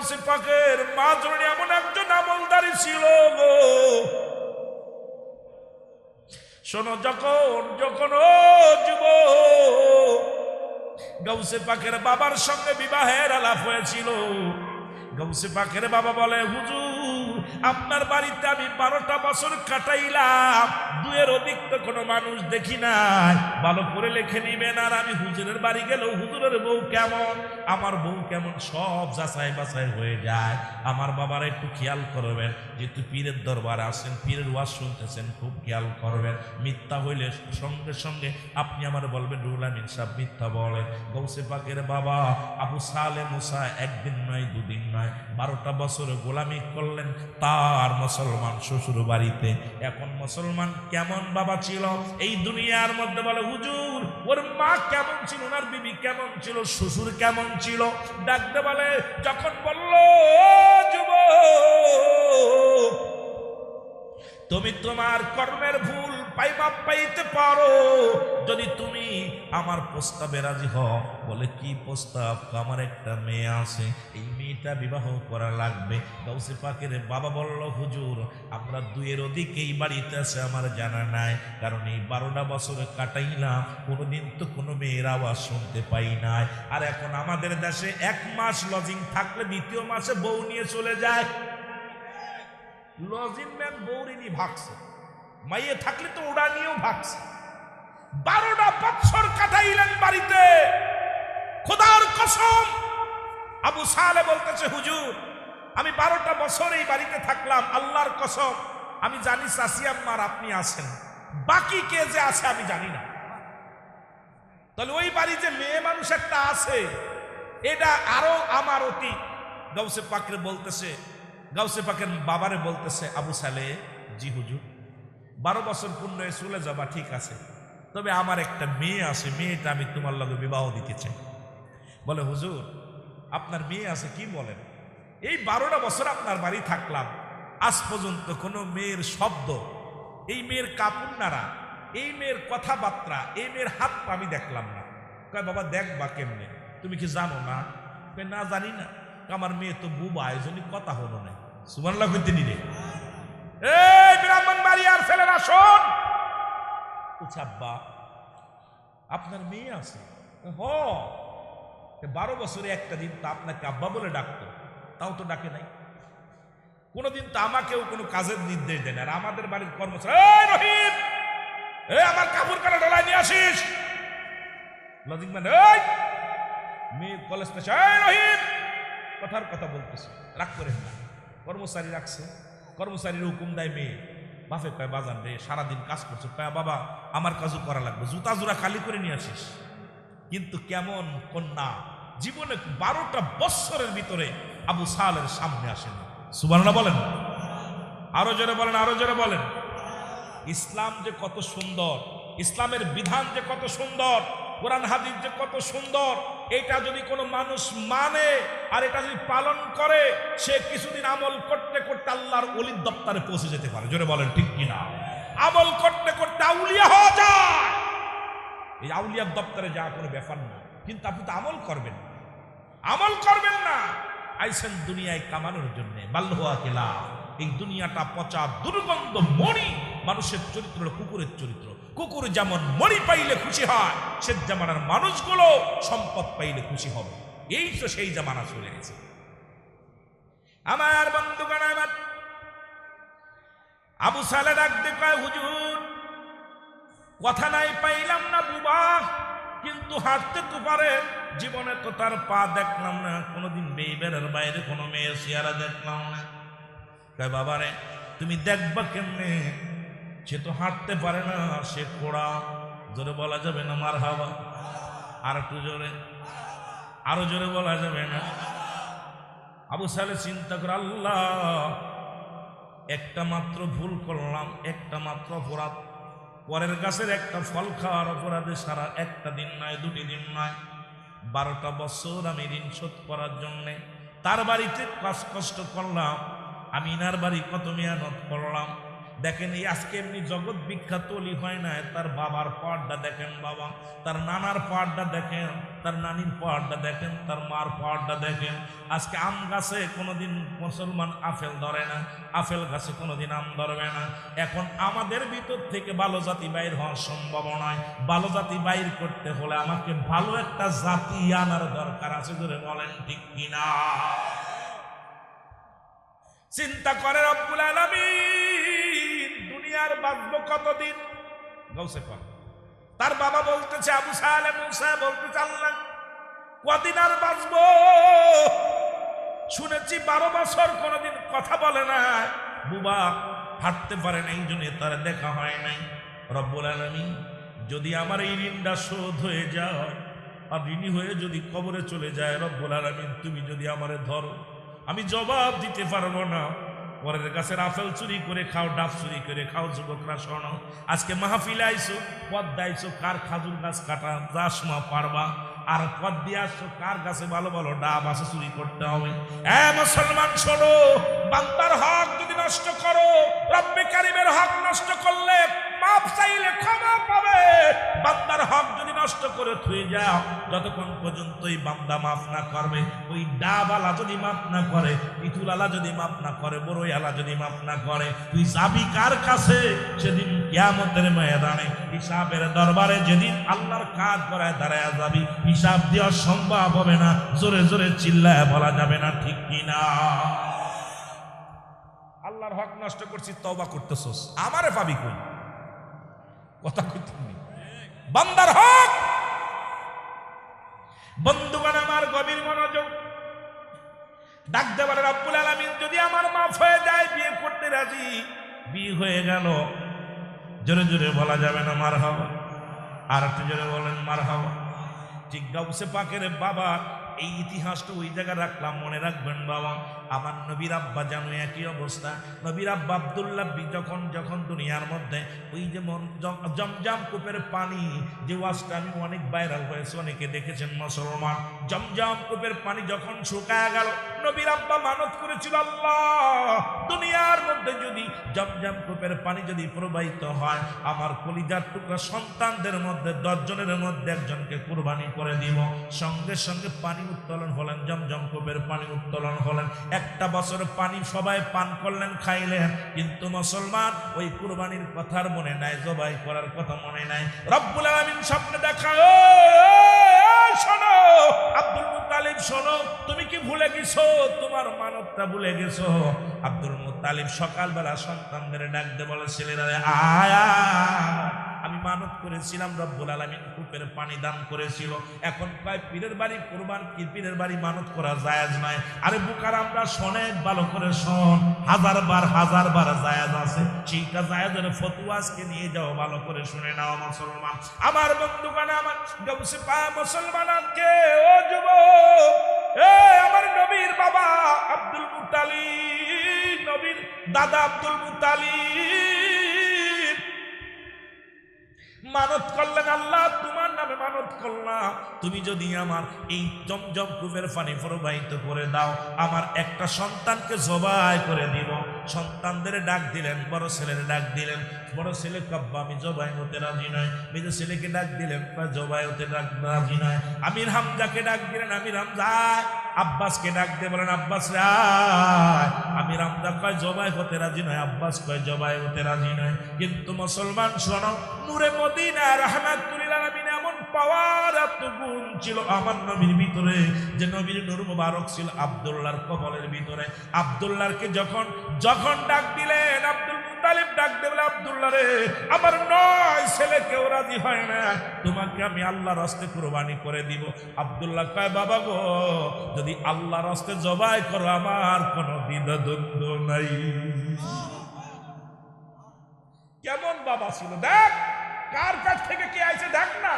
গাউসে পাকের মা জননী এমন একজন আমলদারি ছিল গো। শোনো, যখন যখন ও যুবক গাউসে পাকের বাবার সঙ্গে বিবাহের আলাপ হয়েছিল, গাউসে পাকের বাবা বলে, হুজুর আপনার বাড়িতে আমি 12টা বছর কাটাইলাম, 2-এর অধিক তো কোনো মানুষ দেখি নাই, ভালো করে লিখে নিবেন। আর আমি হুজুরের বাড়ি গেলেও হুজুরের বউ কেমন, আমার বউ কেমন, সব যাচাই বাছাই হয়ে যায়। আমার বাবার একটু খেয়াল করবেন, যেহেতু পীরের দরবারে আসেন, পীরের ওয়াজ শুনতেছেন, খুব খেয়াল করবেন। মিথ্যা হইলে সঙ্গে সঙ্গে আপনি আমার বলবেন রুহুল আমিন সাহেব মিথ্যা বলেন। গাউসে পাকের বাবা আবু সালে মুসা একদিন নয়, 2 দিন নয়, 12টা বছর গোলামি করলেন তার মুসলমান শ্বশুর বাড়িতে। এখন মুসলমান কেমন বাবা ছিল এই দুনিয়ার মধ্যে, বলে হুজুর ওর মা কেমন ছিল, ওনার বিবি কেমন ছিল, শ্বশুর কেমন ছিল, ডাকতে বলে, যখন বলল যুবক তুমি তোমার কর্মের ভুল পাইতে পারো যদি তুমি আমার প্রস্তাবে রাজি হও। বলে কি প্রস্তাব? আমার একটা মেয়ে আছে, এই মেয়েটা বিবাহ করা লাগবে। গাউসে পাকের বাবা বলল, হুজুর আমরা 2-এর অধিক এই বাড়িতে আছে আমার জানা নাই, কারণ এই 12টা বছরে কাটাইলাম, কোনোদিন তো কোনো মেয়ের আওয়াজ শুনতে পাই নাই। আর এখন আমাদের দেশে 1 মাস লজিং থাকলে 2য় মাসে বউ নিয়ে চলে যায়। লজিং ম্যান বৌরিনী ভাগছে, মাইয়ে থাকলে তো ওরা নিয়েও ভাগছে। 12টা বছর কাটাইলেন বাড়িতে। খোদার কসম, আবু সালে বলতেছে, হুজুর আমি 12টা বছর এই বাড়িতে থাকলাম, আল্লাহর কসম আমি জানি চাচি আম্মার আপনি আছেন, বাকি কে যে আছে আমি জানি না। তাহলে ওই বাড়ি যে মেয়ে মানুষ একটা আছে, এটা আরো আমার অতি। গাউসে পাকের বলতেছে, গাউসে পাকের বাবারে বলতেছে, আবু সালে, জি হুজুর 12 বছর পূর্ণ হয়ে চলে যাবা ঠিক আছে, তবে আমার একটা মেয়ে আছে, মেয়েটা আমি তোমার লগে বিবাহ দিতে চাই। বলে হুজুর আপনার মেয়ে আছে? কি বলেন? এই 12টা বছর আপনার বাড়ি থাকলাম, আজ পর্যন্ত কোনো মেয়ের শব্দ, এই মেয়ের কাপড় নাড়া, এই মেয়ের কথাবার্তা, এই মেয়ের হাত পা আমি দেখলাম না। কয় বাবা দেখবা কেমনে, তুমি কি জানো না? না জানি না। আমার মেয়ে তো বুবা, এজন্য কথা হলো না। সুবহানাল্লাহ কইতে নিলে এই ব্রাহ্মণবাড়িয়ার ছেলেরা শোন, বলছে আব্বা আপনার মেয়ে আছে? হ, 12 বছরে একটা দিন তো আপনাকে আব্বা বলে ডাকতো, তাও তো ডাকে নাই। কোনোদিন তো আমাকেও কোনো কাজের নির্দেশ দেয় না। আর আমাদের বাড়ির কর্মচারী, এই রহিম আমার কাপড় কাটা ডলায় নিয়ে আসিস, লজিং মানে এই মেয়ে কলেজ পেছে, এই রহিম কথার কথা বলতেছে, রাগ করেন না। কর্মচারী রাখছে, কর্মচারীর হুকুম দেয় মেয়ে, বাপে কয় বাজান রে সারাদিন কাজ করছে, কয় বাবা আমার কাজও করা লাগবে, জুতা জোড়া খালি করে নিয়ে আসিস। কিন্তু কেমন কন্যা জীবনে 12টা বছরের ভিতরে আবু সালের সামনে আসেন। সুবহানাল্লাহ বলেন, আরো জোরে বলেন, আরো জোরে বলেন। ইসলাম যে কত সুন্দর, ইসলামের বিধান যে কত সুন্দর, কোরআন হাদিস যে কত সুন্দর, এটা যদি কোনো মানুষ মানে আর এটা যদি পালন করে, সে কিছুদিন আমল করতে করতে আল্লাহর ওলির দপ্তরে পৌঁছে যেতে পারে। জোরে বলেন ঠিক কিনা? আমল করতে করতে আউলিয়া হওয়া যায়। এই আউলিয়ার দপ্তরে যাওয়া কোনো ব্যাপার না, কিন্তু আপনি তো আমল করবেন, আমল করবেন না। আইসেন দুনিয়ায় কামানোর জন্য, বাল্যহা কেলা। এই দুনিয়াটা পচা দুর্গন্ধ মরি, মানুষের চরিত্র কুকুরের চরিত্র। কুকুর যেমন মরি পাইলে খুশি হয়, সে জামানার মানুষগুলো সম্পদ পাইলে খুশি হবে। এই তো সেই জামানা চলে গেছে। আমার বন্ধুগণ, আমার আবু সালে ডাকতে কয়, হুজুর কথা নাই পাইলাম না বুবা, কিন্তু হাঁটতে তো পারে, জীবনে তো তার পা দেখলাম না, কোনোদিন বেইবের বাইরে কোনো মেয়ে চেহারা দেখলাম না। কয় বাবারে তুমি দেখবা কেমনে, সে তো হাঁটতে পারে না, সে কোড়া। জোরে বলা যাবে না মারহাবা? আর একটু জোরে, আরো জোরে বলা যাবে না? আবু সালে চিন্তা করে, আল্লাহ একটা মাত্র ভুল করলাম, একটা মাত্র অপরাধ, পরের গাছের একটা ফল খাওয়ার অপরাধে সারা একটা দিন নয়, 2টি দিন নয়, 12টা বছর আমি ঋণ শোধ করার জন্যে তার বাড়িতে কষ্ট করলাম, আমি ইনার বাড়ি কত মেহনত করলাম। দেখেন এই আজকে এমনি জগৎ বিখ্যাত অলি হয় না, তার বাবার পাড়টা দেখেন বাবা, তার নানার পাড়টা দেখেন, তার নানির পাহাড়টা দেখেন, তার মার পাহাড়টা দেখেন। আজকে আম গাছে কোনোদিন মুসলমান আপেল ধরে না, আপেল গাছে কোনোদিন আম ধরবে না। এখন আমাদের ভিতর থেকে ভালো জাতি বাইর হওয়ার সম্ভব নয়। ভালো জাতি বাইর করতে হলে আমাকে ভালো একটা জাতি আনার দরকার আছে, ধরে বলেন ঠিক কিনা? চিন্তা করে রব্বুল আলামিন দুনিয়ার বাঁচবো কতদিন? গৌসে পাক তার বাবা বলতেছে, আবু সালেহ মুসা বলতেছে, আল্লাহ কদিন আর বাঁচবো? শুনেছি 12 বছর কোনোদিন কথা বলে না, বুবা হাঁটতে পারে না, এই জন্য তার দেখা হয় নাই। রব্বুল আলামিন যদি আমার এই ঋণটা শোধ হয়ে যায় আর ঋণী হয়ে যদি কবরে চলে যায়, রব্বুল আলামিন তুমি যদি আমারে ধরো, আমি জবাব দিতে পারবো না। পরের গাছের আপেল চুরি করে খাও, ডাব চুরি করে খাও। যুবকরা শোনো, আজকে মাহফিলে আইসো, পথ দাইছো, কার খাজুর গাছ কাটা চাষমা পারবা, আর পথ দিয়ে আসছো কার গাছে ভালো ভালো ডাব আছে, চুরি করতে হবে। মুসলমান শোনো, বান্দার হক যদি নষ্ট করো, রব্বে কারিমের হক নষ্ট করলে মাপ চাইলে ক্ষমা পাবে। বান্দার হক যদি নষ্ট করে থুয়ে যাও, যতক্ষণ পর্যন্ত এই বান্দা মাফ না করবে, ওই ডাবালা যদি মাফ না করে, পিতুলালা যদি মাফ না করে, বড়ইয়ালা যদি মাফ না করে, তুই যাবি কার কাছে? সেদিন কিয়ামতের ময়দানে, হিসাবের দরবারে যেদিন আল্লাহর কাজ করায় দাঁড়ায় যাবি, হিসাব দেওয়া সম্ভব হবে না, জোরে জোরে চিল্লায় বলা যাবে না, ঠিক কিনা? আল্লাহর হক নষ্ট করছি, তওবা করতেছস, আমারে পাবি কই? কথা কইতে নেই। বান্দার হক, বন্ধুগণ আমার গভীর মনোযোগ, ডাক দেবার রব্বুল আলামিন যদি আমার মাফ হয়ে যায়, বিয়ে করতে রাজি, বিয়ে হয়ে গেল, জোরে জোরে বলা যাবে না মারহাবা? আর একটু জোরে বলেন মারহাবা। ঠিক গাউসে পাকের বাবা, এই ইতিহাসটা ওই জায়গায় রাখলাম, মনে রাখবেন বাবা। আমার নবীর আব্বা জানো একই অবস্থা। নবীর আব্বা আব্দুল্লাহ যখন দুনিয়ার মধ্যে ওই যে জমজম কূপের পানি, যে ওয়াজটা আমি অনেক ভাইরাল হয়েছে, অনেকে দেখেছেন মুসলমান। জমজম কূপের পানি যখন শুকায় গেল, নবীর আব্বা মানত করেছিল, আল্লাহ দুনিয়ার মধ্যে যদি জমজম কূপের পানি যদি প্রবাহিত হয়, আমার কলিজার টুকরা সন্তানদের মধ্যে 10 জনের মধ্যে একজনকে কুরবানি করে দিব। সঙ্গে সঙ্গে পানি উত্তোলন হলেন, জমজম কূপের পানি উত্তোলন হলেন। 1 বছর পানি সবাই পান করলেন, খাইলেন, কিন্তু মুসলমান ওই কুরবানির কথার মনে নাই, জবাই করার কথা মনে নাই। রব্বুল আলামিন স্বপ্নে দেখায়, শোনো আব্দুল মুত্তালিব, শোনো, তুমি কি ভুলে গেছো? তোমার মানতটা ভুলে গেছো? আব্দুল মুত্তালিব সকালবেলা সন্তানদের ডাক দিয়ে বলে, ছেলেরা আয়া, আমি মানত করেছিলাম, রব্বুল আলামিন কূপের পানি দান করেছিল। এখন কয় পীরের বাড়ি কুরবান কি, পীরের বাড়ি মানত করা জায়েজ নয়। আরে বুকার, আমরা শোনেক ভালো করে শোন, 1000 বার জায়েজ আছে। সেইটা জায়েজের ফতোয়া আজকে নিয়ে যাও, ভালো করে শুনে নাও মুসলমান। আমার বন্ধুগণ, আমার গাউসে পাক মুসলমানকে, ও যুবক, আমার নবীর বাবা আব্দুল মুত্তালিব, নবীর দাদা আব্দুল মুত্তালিব মানত করলেন, আল্লাহ তোমার নামে মানত করলাম, তুমি যদি আমার এই জমজম কূপের পানি প্রবাহিত করে দাও, আমার একটা সন্তানকে জবাই করে দিব। সন্তানদের ডাক দিলেন, বড় ছেলের ডাক দিলেন, বড় ছেলে কাব্বা, আমি জবাই হতে রাজি নয়। মেজো ছেলেকে ডাক দিলেন, জবাই হতে রাজি নয়। আমির হামজাকে ডাক দিলেন, আমির হামজা। আব্বাসকে ডাক দিয়ে বলেন, আব্বাস রায়। আমির হামজা কয় জবাই হতে রাজি নয়, আব্বাস কয় জবাই হতে রাজি নয়। কিন্তু মুসলমান শোনো, নূরে মদিনা রাহমাতুল লিল আলামিন এমন পাওয়ার, এত গুণ ছিল আমার নবীর ভিতরে, যে নবীর নূর মুবারক ছিল আব্দুল্লাহর কবরের ভিতরে। আব্দুল্লাহকে যখন ডাক দিলেন, আব্দুল মুত্তালিব ডাক দেবে, আব্দুল্লাহ রে, আমার 9 ছেলে কেউ রাজি হয় না, তোমাকে আমি আল্লাহর রাস্তায় কুরবানি করে দিব। আব্দুল্লাহ কয়, বাবা গো, যদি আল্লাহর রাস্তায় জবাই করো, আমার কোনো দ্বিধাদ্বন্দ্ব নাই। কেমন বাবা ছিল দেখ, কার কাছ থেকে কে আইছে দেখ না।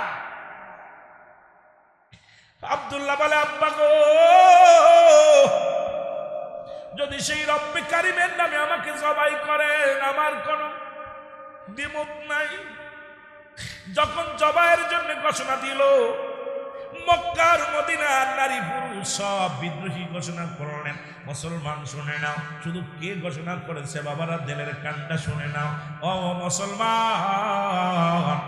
আব্দুল্লাহ বলে, আব্বা গো, যদি সেই রব্বে কারিমের নামে আমাকে জবাই করেন, আমার কোনো দ্বিমত নাই। যখন জবাইয়ের জন্য ঘোষণা দিল, মক্কার মদিনার নারী পুরুষ সব বিদ্রোহী ঘোষণা করলেন। মুসলমান শুনে নাও, শুধু কে ঘোষণা করেছে বাবারা, দিলের কান্না শুনে নাও। ও মুসলমান,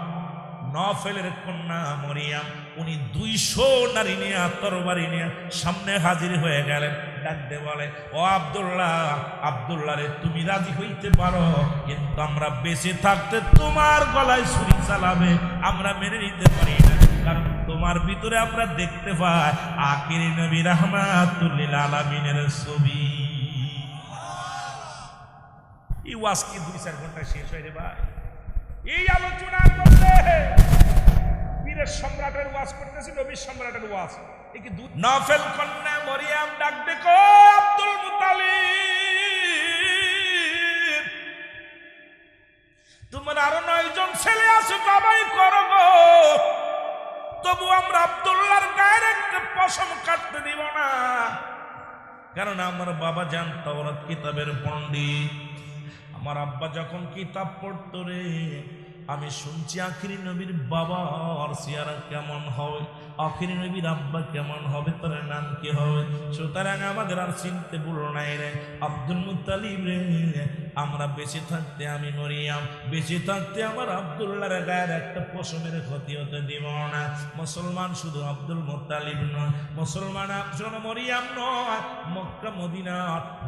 নফলের কন্যা মরিয়াম উনি 200 নারী নিয়ে তরবারি নিয়ে সামনে হাজির হয়ে গেলেন। ডাক দিয়ে বলে, ও আব্দুল্লাহ, আব্দুল্লাহ রে, তুমি রাজি হইতে পারো, কিন্তু আমরা বেঁচে থাকতে তোমার গলায় ছুরি চালাবে আমরা মেনে নিতে পারি না, কারণ তোমার ভিতরে আমরা দেখতে পাই আখিরি নবী রাহমাতুল লিল আলামিনের ছবি। এই ওয়াজ কি 2-4 ঘন্টা শেষ হয় রে ভাই? এই আলোচনা করতে বীরের সম্রাটের ওয়াজ করতেছি, নবীর সম্রাটের ওয়াজ। এই কি নফল কন্যা মরিয়াম ডাক দেখো, আব্দুল মুতালিব তোমার আরো 9 জন ছেলে আছে, সবাই করো গো, তবু আমরা আব্দুল্লাহর গায়ের একটা পশম কাটতে দিব না, কারণ আমার বাবা জান তাওরাত কিতাবের পণ্ডিত। আমার আব্বা যখন কিতাব পড়তো রে, আমি শুনছি আখিরি নবীর বাবা আর চেহারা কেমন হবে, আখিরি নবীর আব্বা কেমন হবে, তার নাম কি হবে। সুতরাং আমাদের আর চিনতে ভুলো নাই রে আব্দুল মুত্তালিব রে, আমরা বেঁচে থাকতে, আমি মরিয়াম বেঁচে থাকতে আমার আব্দুল্লাহর গায়ের একটা পশমের ক্ষতি হতে দিব না। মুসলমান শুধু আব্দুল মুত্তালিব নয়, মুসলমান একজন মরিয়াম নয়, মক্কা মদিনা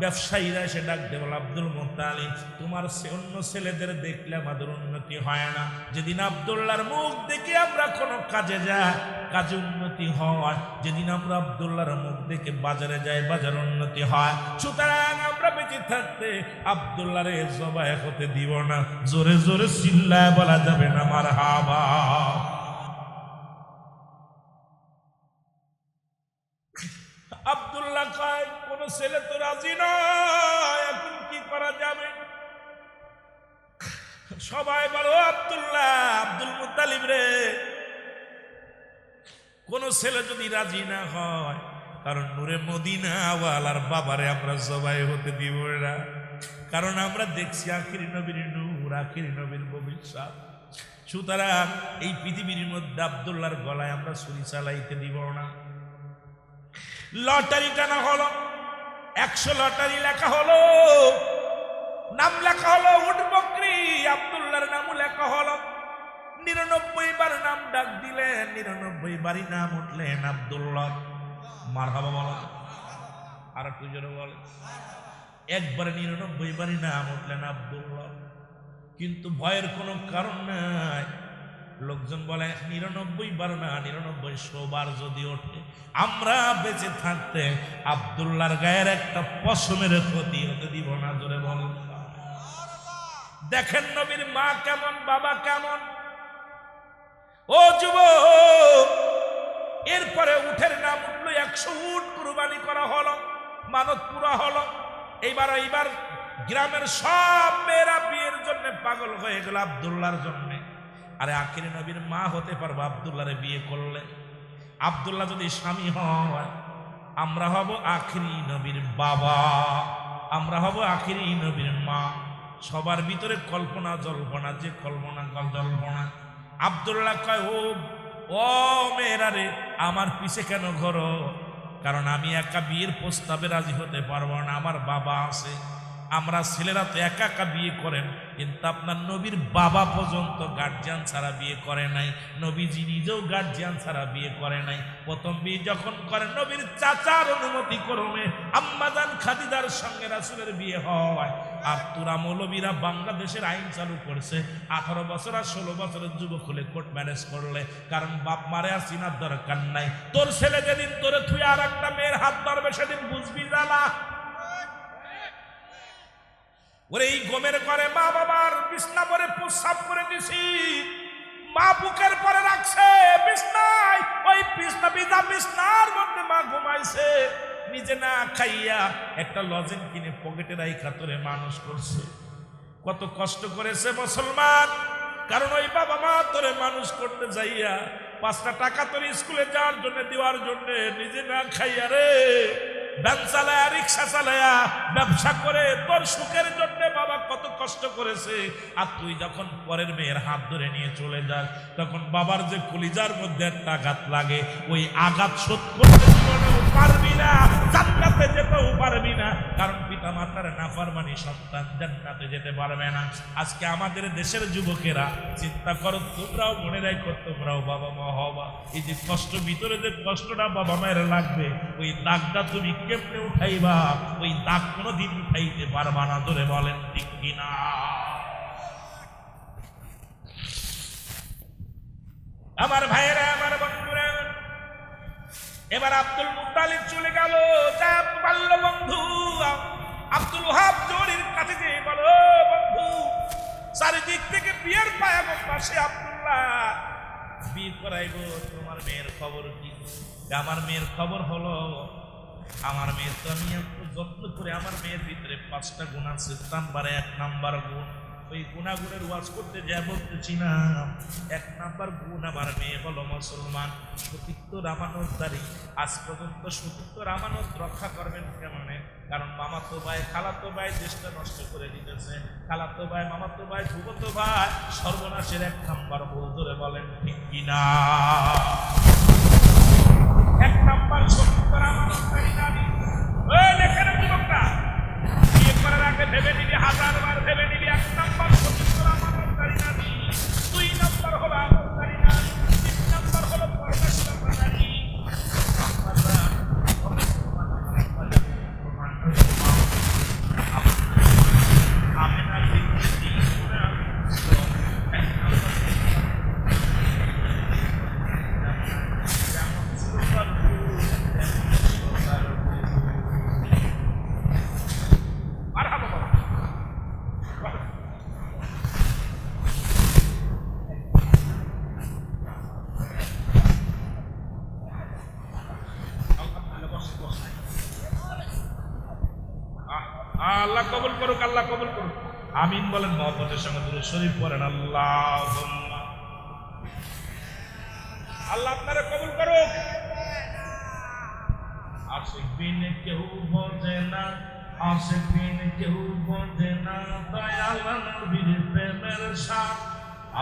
ব্যবসায়ীরা এসে ডাক দেব, আব্দুল মুত্তালিব তোমার অন্য ছেলেদের দেখলে আমাদের উন্নতি হয় না, যেদিন আব্দুল্লাহর মুখ দেখে আমরা কোনো কাজে যাই কাজে উন্নতি হয়, যেদিন আমরা আব্দুল্লাহর মুখ দেখে বাজারে যাই বাজার উন্নতি হয়। সুতরাং আমরা বেঁচে থাকতে আব্দুল্লাহরে জবাই হতে দিব না। জোরে জোরে চিল্লায় বলা যাবে না মারহাবা। আব্দুল্লাহ কয় কোন ছেলে তো রাজি নয়, এখন কি করা যাবে? সবাই বলো আব্দুল্লাহ, আব্দুল মুত্তালিব রে, কোন ছেলে যদি রাজি না হয়, কারণ নূরে মদিনা ওয়ালার বাবারে আমরা জবাই হতে দিব না, কারণ আমরা দেখছি আখিরি নবীর নূর, আখিরি নবীর ভবিষ্যৎ। সুতরাং এই পৃথিবীর মধ্যে আব্দুল্লাহর গলায় আমরা ছুরি চালাইতে দিব না। লটারি টানা হলো, 100 লটারি লেখা হলো, নাম লেখা হলো উট বকরি, আব্দুল্লাহর নামও লেখা হলো। 99 বার নাম ডাক দিলেন, 99 বারই নাম উঠলেন আব্দুল্লাহ। মারহাবা বলো, আর একটু জোরে বলে। একবারে 99 বারই নাম উঠলেন আব্দুল্লাহ, কিন্তু ভয়ের কোনো কারণ নাই। লোকজন বলে 99 বার না, 9900 বার যদি ওঠে, আমরা বেঁচে থাকতে আব্দুল্লাহর গায়ের একটা পশমের ক্ষতি হতে দিব না। জোরে বল। দেখেন নবীর মা কেমন, বাবা কেমন। ও যুবক, এরপরে উঠের নাম উঠলো, 100 উট কুরবানি করা হলো, মানত পুরা হলো। এইবার গ্রামের সব মেয়েরা বিয়ের জন্য পাগল হয়ে গেল আব্দুল্লাহর জন্য। আরে আখিরি নবীর মা হতে পারবো আব্দুল্লাহরে বিয়ে করলে? আব্দুল্লাহ যদি স্বামী হয়, আমরা হব আখিরি নবীর বাবা, আমরা হব আখিরি নবীর মা। সবার ভিতরে কল্পনা জল্পনা, যে কল্পনা জল্পনা। আব্দুল্লাহ কয়, ও মেয়েরা রে, আমার পিছে কেন ঘোরো? কারণ আমি একা বিয়ের প্রস্তাবে রাজি হতে পারবো না, আমার বাবা আছে। আমরা ছেলেরা তো একা একা বিয়ে করেন, কিন্তু আপনার নবীর বাবা পর্যন্ত গার্জিয়ান ছাড়া বিয়ে করে নাই, নবীজি নিজেও গার্জিয়ান ছাড়া বিয়ে করে নাই। প্রথম বিয়ে যখন করেন, নবীর চাচার অনুমতি ক্রমে আম্মাজান খাদিজার সঙ্গে রাসূলের বিয়ে হয়। আর তোরা মৌলবীরা বাংলাদেশের আইন চালু করছে, 18 বছর আর 16 বছরের যুবক হলে কোর্ট ম্যারেজ করলে, কারণ বাপ মারে আর চিনার দরকার নাই। তোর ছেলে যেদিন তোরে থুয়ে আর একটা মেয়ের হাত ধরবে, সেদিন বুঝবি জ্বালা। ওরে এই গমের ঘরে মা বাবার বিছনা পরে প্রস্রাব করে দিছি, মা বুকের পরে রাখছে বিছনায়, ওই বিছনার মধ্যে মা ঘুমাইছে, নিজে না খাইয়া একটা লজেন কিনে পকেটে রাইখা তোরে মানুষ করছে। কত কষ্ট করেছে মুসলমান, কারণ ওই বাবা মা তোরে মানুষ করতে যাইয়া 5টা টাকা তোর স্কুলে যাওয়ার জন্য দেওয়ার জন্য নিজে না খাইয়া রে ভ্যান চালায়া, রিক্সা চালায়া, ব্যবসা করে তোর সুখের জন্য বাবা কত কষ্ট করেছে। আর তুই যখন পরের মেয়ের হাত ধরে নিয়ে চলে যাস, তখন বাবার যে কলিজার মধ্যে একটা আঘাত লাগে, ওই আঘাত শোধ করতে জীবনেও পারবি না, জান্নাতে যেতেও পারবি না। কারণ পিতা মাতা আপনার নাফরমানি সন্তান জান্নাতে যেতে পারবে না। আজকে আমাদের দেশের যুবকেরা চিন্তা করো, তোমরাও মনে রাখো, তোমরাও বাবা মা হবা। এই যে কষ্ট, ভিতরে যে কষ্টটা বাবা মায়ের লাগবে, ওই দাগটা তুমি কেমনে উঠাইবা? ওই দাগ কোনোদিন উঠাইতে পারবা না। ধরে বলেন ঠিক কিনা? আমার ভাইয়েরা, আমার বন্ধুরা, এবার আব্দুল মুত্তালিব চলে গেল। যা বাল্য বন্ধু আব্দুল ওহাব জরির কাছে যে বলো, বন্ধু চারিদিক থেকে বিয়ের পায়াগো পাশে আব্দুল্লাহ বিয়ে করাইব, তোমার মেয়ের খবর কি? আমার মেয়ের খবর হলো, আমার মেয়ে তো আমি একটু যত্ন করে, আমার মেয়ের ভিতরে 5টা গুণ আছে। নাম্বারে 1 নাম্বার গুণ, ওই গুণাগুণের ওয়াজ করতে যা বলতেছি না, 1 নাম্বার গুণ আমার মেয়ে হলো মুসলমান, সতীত্ব রামানতদারি। আজ পর্যন্ত সতীত্ব রামানত রক্ষা করবেন কেমনে? কারণ মামাতো ভাই, খালাতো ভাই দেশটা নষ্ট করে দিতেছে। খালাতো ভাই, মামাতো ভাই, ফুফাতো ভাই সর্বনাশের 1 নাম্বার ভুল। ধরে বলেন ঠিক কিনা? 1 নাম্বার সতীত্ব রামানতদারি নারী। ওই লেখেন যুবকরা, বিয়ে করার আগে ভেবে নিবি, 1000 বার ভেবে নিবি, 1 নাম্বার সতীত্ব রামানতদারি নারী, 2 নাম্বার হলো আমলদারি নারী, 3 নাম্বার হলো পরমেশ্বর নারী। আল্লাহ কবুল করুক, আল্লাহ কবুল করুক। আমিন বলেন। মহব্বতের সঙ্গে দুরূদ শরীফ পড়েন। আল্লাহুম্মা, আল্লাহ আপনারা কবুল করুক। আশিক বিন কেউ বোঝে না, আশিক বিন কেউ বোঝে না, দয়াল নবীর প্রেমের শান।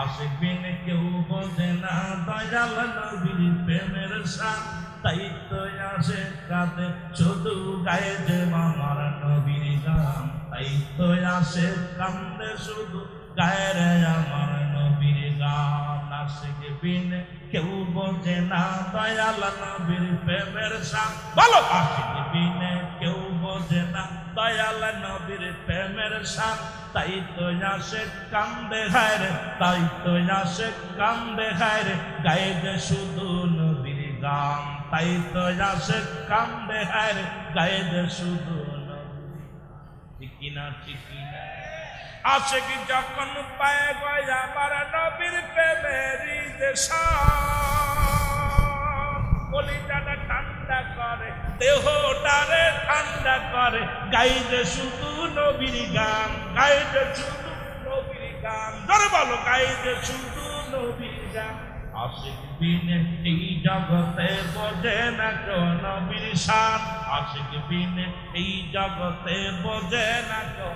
আশিক বিন কেউ বোঝে না, দয়াল নবীর প্রেমের শান। তাই তো আসে কাঁদে শুধু গায়ে যে আমার নবীর গান। তাই তো আসে কান্দে শুধু গায়ে রে আমার নবীর গান। আশিক বিন কেউ বোঝে না, দয়াল নবীর প্রেমের শান। বলো, আশিক বিন কেউ বোঝে না, দয়াল নবীর প্রেমের শান। তাই তো আসে কান্দে গায়ে রে, তাই তো আসে কান্দে গায়ে রে, গায়ে যে শুধু নবীর গান। তাই তো আসে কান্দে গায়ে রে, গায়ে যে শুধু নবীর। ঠিক কিনা? ঠিক কিনা? আশিক যখন পায় গয় আমার নবীর প্রেমেরই দেশান, কলিজাটা ঠান্ডা করে, দেহটারে ঠান্ডা করে, গাইতে শুধু নবীর গান, গাইতে শুধু নবীর গান। ধরে বলো, গাইতে শুধু নবীর গান। আশিক বিনে এই জগতে বোঝে না কেউ নবীর শান। আশিক বিনে এই জগতে বোঝে না কেউ।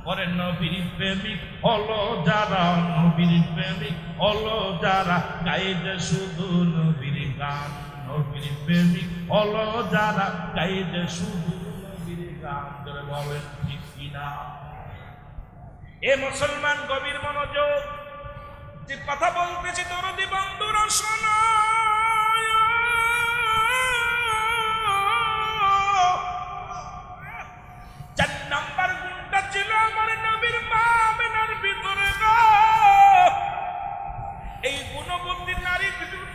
ওরে নবীর প্রেমিক হলো যারা, নবীর প্রেমিক হলো যারা, গাইতে শুধু নবীর গান। নবীর প্রেমিক হলো যারা, গাইতে শুধু নবীর গান। ধরে বলেন ঠিক কিনা? এ মুসলমান গভীর মনোযোগ, যে কথা বলতেছি দরদি বন্ধুরা শোনো। 4 নাম্বার গুণটা ছিল আমার নবীর মা আমেনার ভিতরে। এই গুণবতী নারী,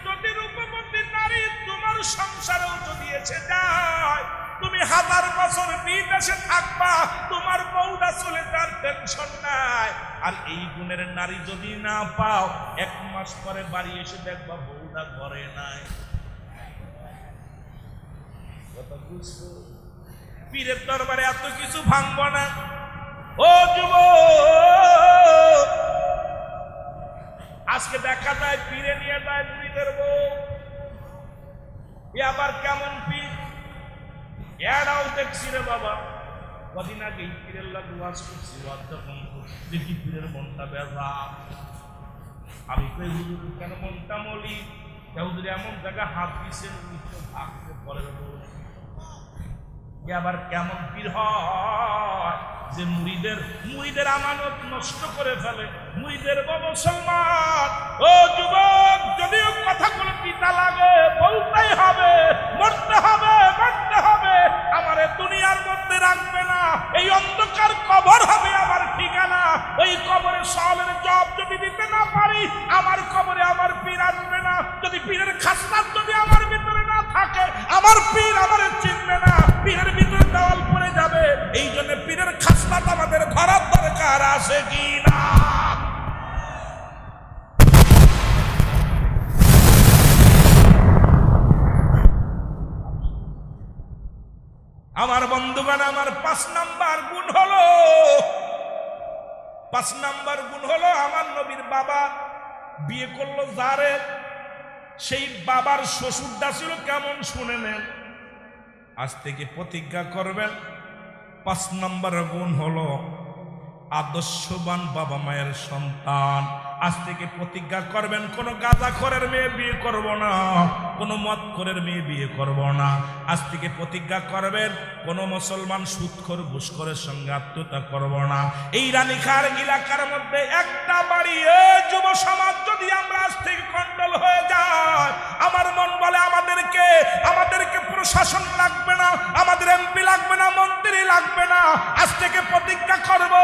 যদি রূপবতী নারী তোমার সংসারেও যদি এসে যায়, তুমি 1000 বছর বিদেশে থাকবা, তোমার বউটা চলে যার টেনশন নাই। আর এই গুণের নারী যদি না পাও, 1 মাস পরে বাড়ি এসে দেখবা বউটা ঘরে নাই। কথা বুঝছো? পীরের দরবারে এত কিছু ভাঙব না। ও যুবক, আজকে দেখা যায় পীরে নিয়ে যায় মুরিদের বউ। এ আবার কেমন পীর? এরাও দেখছি রে বাবা। কদিন আগে পীরের লাগে ওয়াজ করছি, ওয়াজ যখন দেখি পীরের মনটা বেজা। আমি কই হুজুর কেন মনটা মলি? হুজুর এমন জায়গা হাত দিয়েছেন, ভাগতে পরে এ আবার কেমন পীর হয় যে মুরিদের আমানত নষ্ট করে ফেলে। মুরিদের মুসলমান ও যুবক, যদিও কথাগুলো পিতা লাগে, বলতেই হবে, মরতে হবে, মারতে হবে। আমার দুনিয়ার মধ্যে রাখবে না, এই অন্ধকার কবর হবে আমার ঠিকানা। ওই কবরে সওয়ালের জবাব যদি দিতে না পারি, আমার কবরে আমার পীর আসবে না। যদি পীরের খাসলাত যদি আমার ভিতরে না থাকে, আমার পীর আমার চিনবে না, পীরের ভিতরে দেওয়াল পড়ে যাবে। এই জন্য পীরের খাসলাত আমাদের ধরার দরকার আছে কি না? আমার বন্ধুগণ, আমার 5 নাম্বার গুণ হলো আমার নবীর বাবা বিয়ে করলো যারে, সেই বাবার শ্বশুরটা ছিল কেমন শুনে নেন। আজ থেকে প্রতিজ্ঞা করবেন। 5 নাম্বার গুণ হলো আদর্শবান বাবা মায়ের সন্তান। আজ থেকে প্রতিজ্ঞা করবেন, কোনো গাঁজাখোরের মেয়ে বিয়ে করব না, কোনো মদখোরের মেয়ে বিয়ে করব না। আজ থেকে প্রতিজ্ঞা করবেন, কোনো মুসলমান সুদখোর ঘুষখোরের সঙ্গে আত্মীয়তা করব না। এই রানীখার এলাকার মধ্যে একটা বাড়ি যুব সমাজ যদি আমরা আজ থেকে কন্ট্রোল হয়ে যায়, আমার মন বলে আমাদেরকে প্রশাসন লাগবে না, আমাদের এমপি লাগবে না, মন্ত্রী লাগবে না। আজ থেকে প্রতিজ্ঞা করব,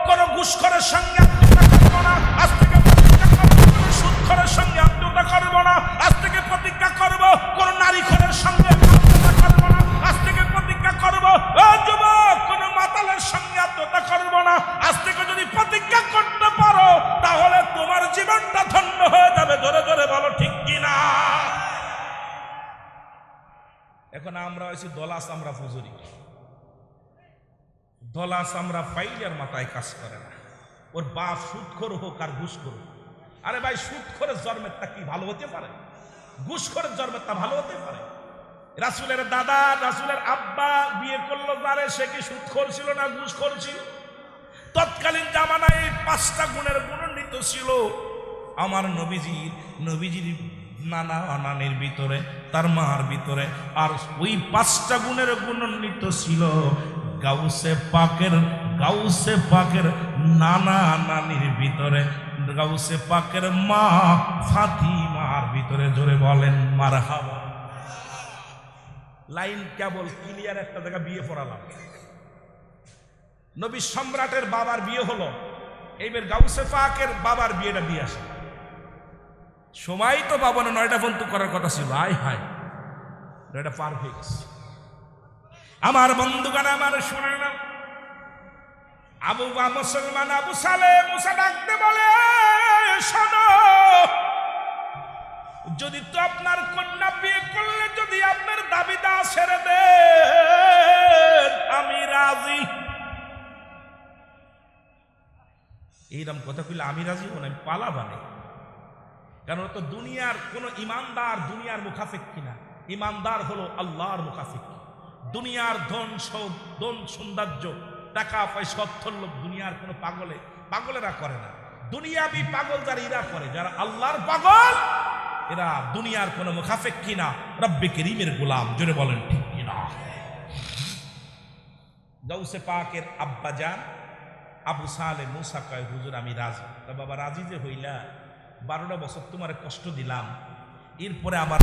কোনো ঘুষখোরের সঙ্গে আত্মীয়তা করব না। আজ থেকে সুদখোরের সঙ্গে আত্মীয়তা করব না। আজ থেকে প্রতিজ্ঞা করব, কোন নারীখোরের সঙ্গে আত্মীয়তা করব না। আজ থেকে প্রতিজ্ঞা করব, ও যুবক, কোন মাতালের সঙ্গে আত্মীয়তা করব না। আজ থেকে যদি প্রতিজ্ঞা করতে পারো, তাহলে তোমার জীবনটা ধন্য হয়ে যাবে। জোরে জোরে বলো ঠিক কিনা? এখন আমরা হয়েছি দলাস, আমরা ফুজুরি, দলাস আমরা ফাইলের মাথায় কাজ করে না। ওর বাপ সুদখোর হোক আর ঘুষখোর হোক, আরে ভাই, সুদখোরের জন্মেরটা কি ভালো হতে পারে? ঘুষখোরের জন্মেরটা ভালো হতে পারে? রাসূলের দাদা, রাসূলের আব্বা বিয়ে করলো যারে, সে কি সুদখোর ছিল না ঘুষখোর ছিল? তৎকালীন জামানায় 5টা গুণের গুণান্বিত ছিল আমার নবীজির নানা নানির ভিতরে, তার মার ভিতরে। আর ওই 5টা গুণের গুণান্বিত ছিল গাউসে পাকের নানা নানির ভিতরে, গাউসে পাকের মা ফাতিমার ভিতরে। জোরে বলেন মারহাবা। লাইন কেবল ক্লিয়ার, একটা জায়গা বিয়ে পড়ালাম। নবী সম্রাটের বাবার বিয়ে হলো, এইবার গাউসে পাকের বাবার বিয়েটা দিয়ে আসে। সময় তো বাবা না, 9টা বন্ধু করার কথা ছিল। হায় এটা পার হয়ে গেছে। আমার বন্ধুগণ, আমার শোনে না, মুসলমান আবু সালে মুসা ডাকতে বলে, শোনো, যদি তো আপনার কন্যা বিয়ে করলে যদি আপনার দাবিদা ছেড়ে দেন, আমি রাজি। এইরকম কথা কইলে আমি রাজি হব না, আমি পালা বানে। কারণ তো দুনিয়ার কোন ইমানদার দুনিয়ার মুখাফেক কিনা। ইমানদার হলো আল্লাহর মুখাফেক। দুনিয়ার ধন সৌন্দর্য, টাকা পয়সা, অর্থলোভ দুনিয়ার কোনো পাগলেরা করে না। দুনিয়াবি পাগল যারা, এরা করে। যারা আল্লাহর পাগল, এরা দুনিয়ার কোনো মুখাফেক কিনা, রব্বে করিমের গোলাম। জোরে বলেন ঠিক কিনা? গাউসে পাকের আব্বাজান আবু সালে মুসা কয়, হুজুর আমি রাজি। তা বাবা, রাজি যে হইলা, 12টা বছর তোমার কষ্ট দিলাম, এরপরে আবার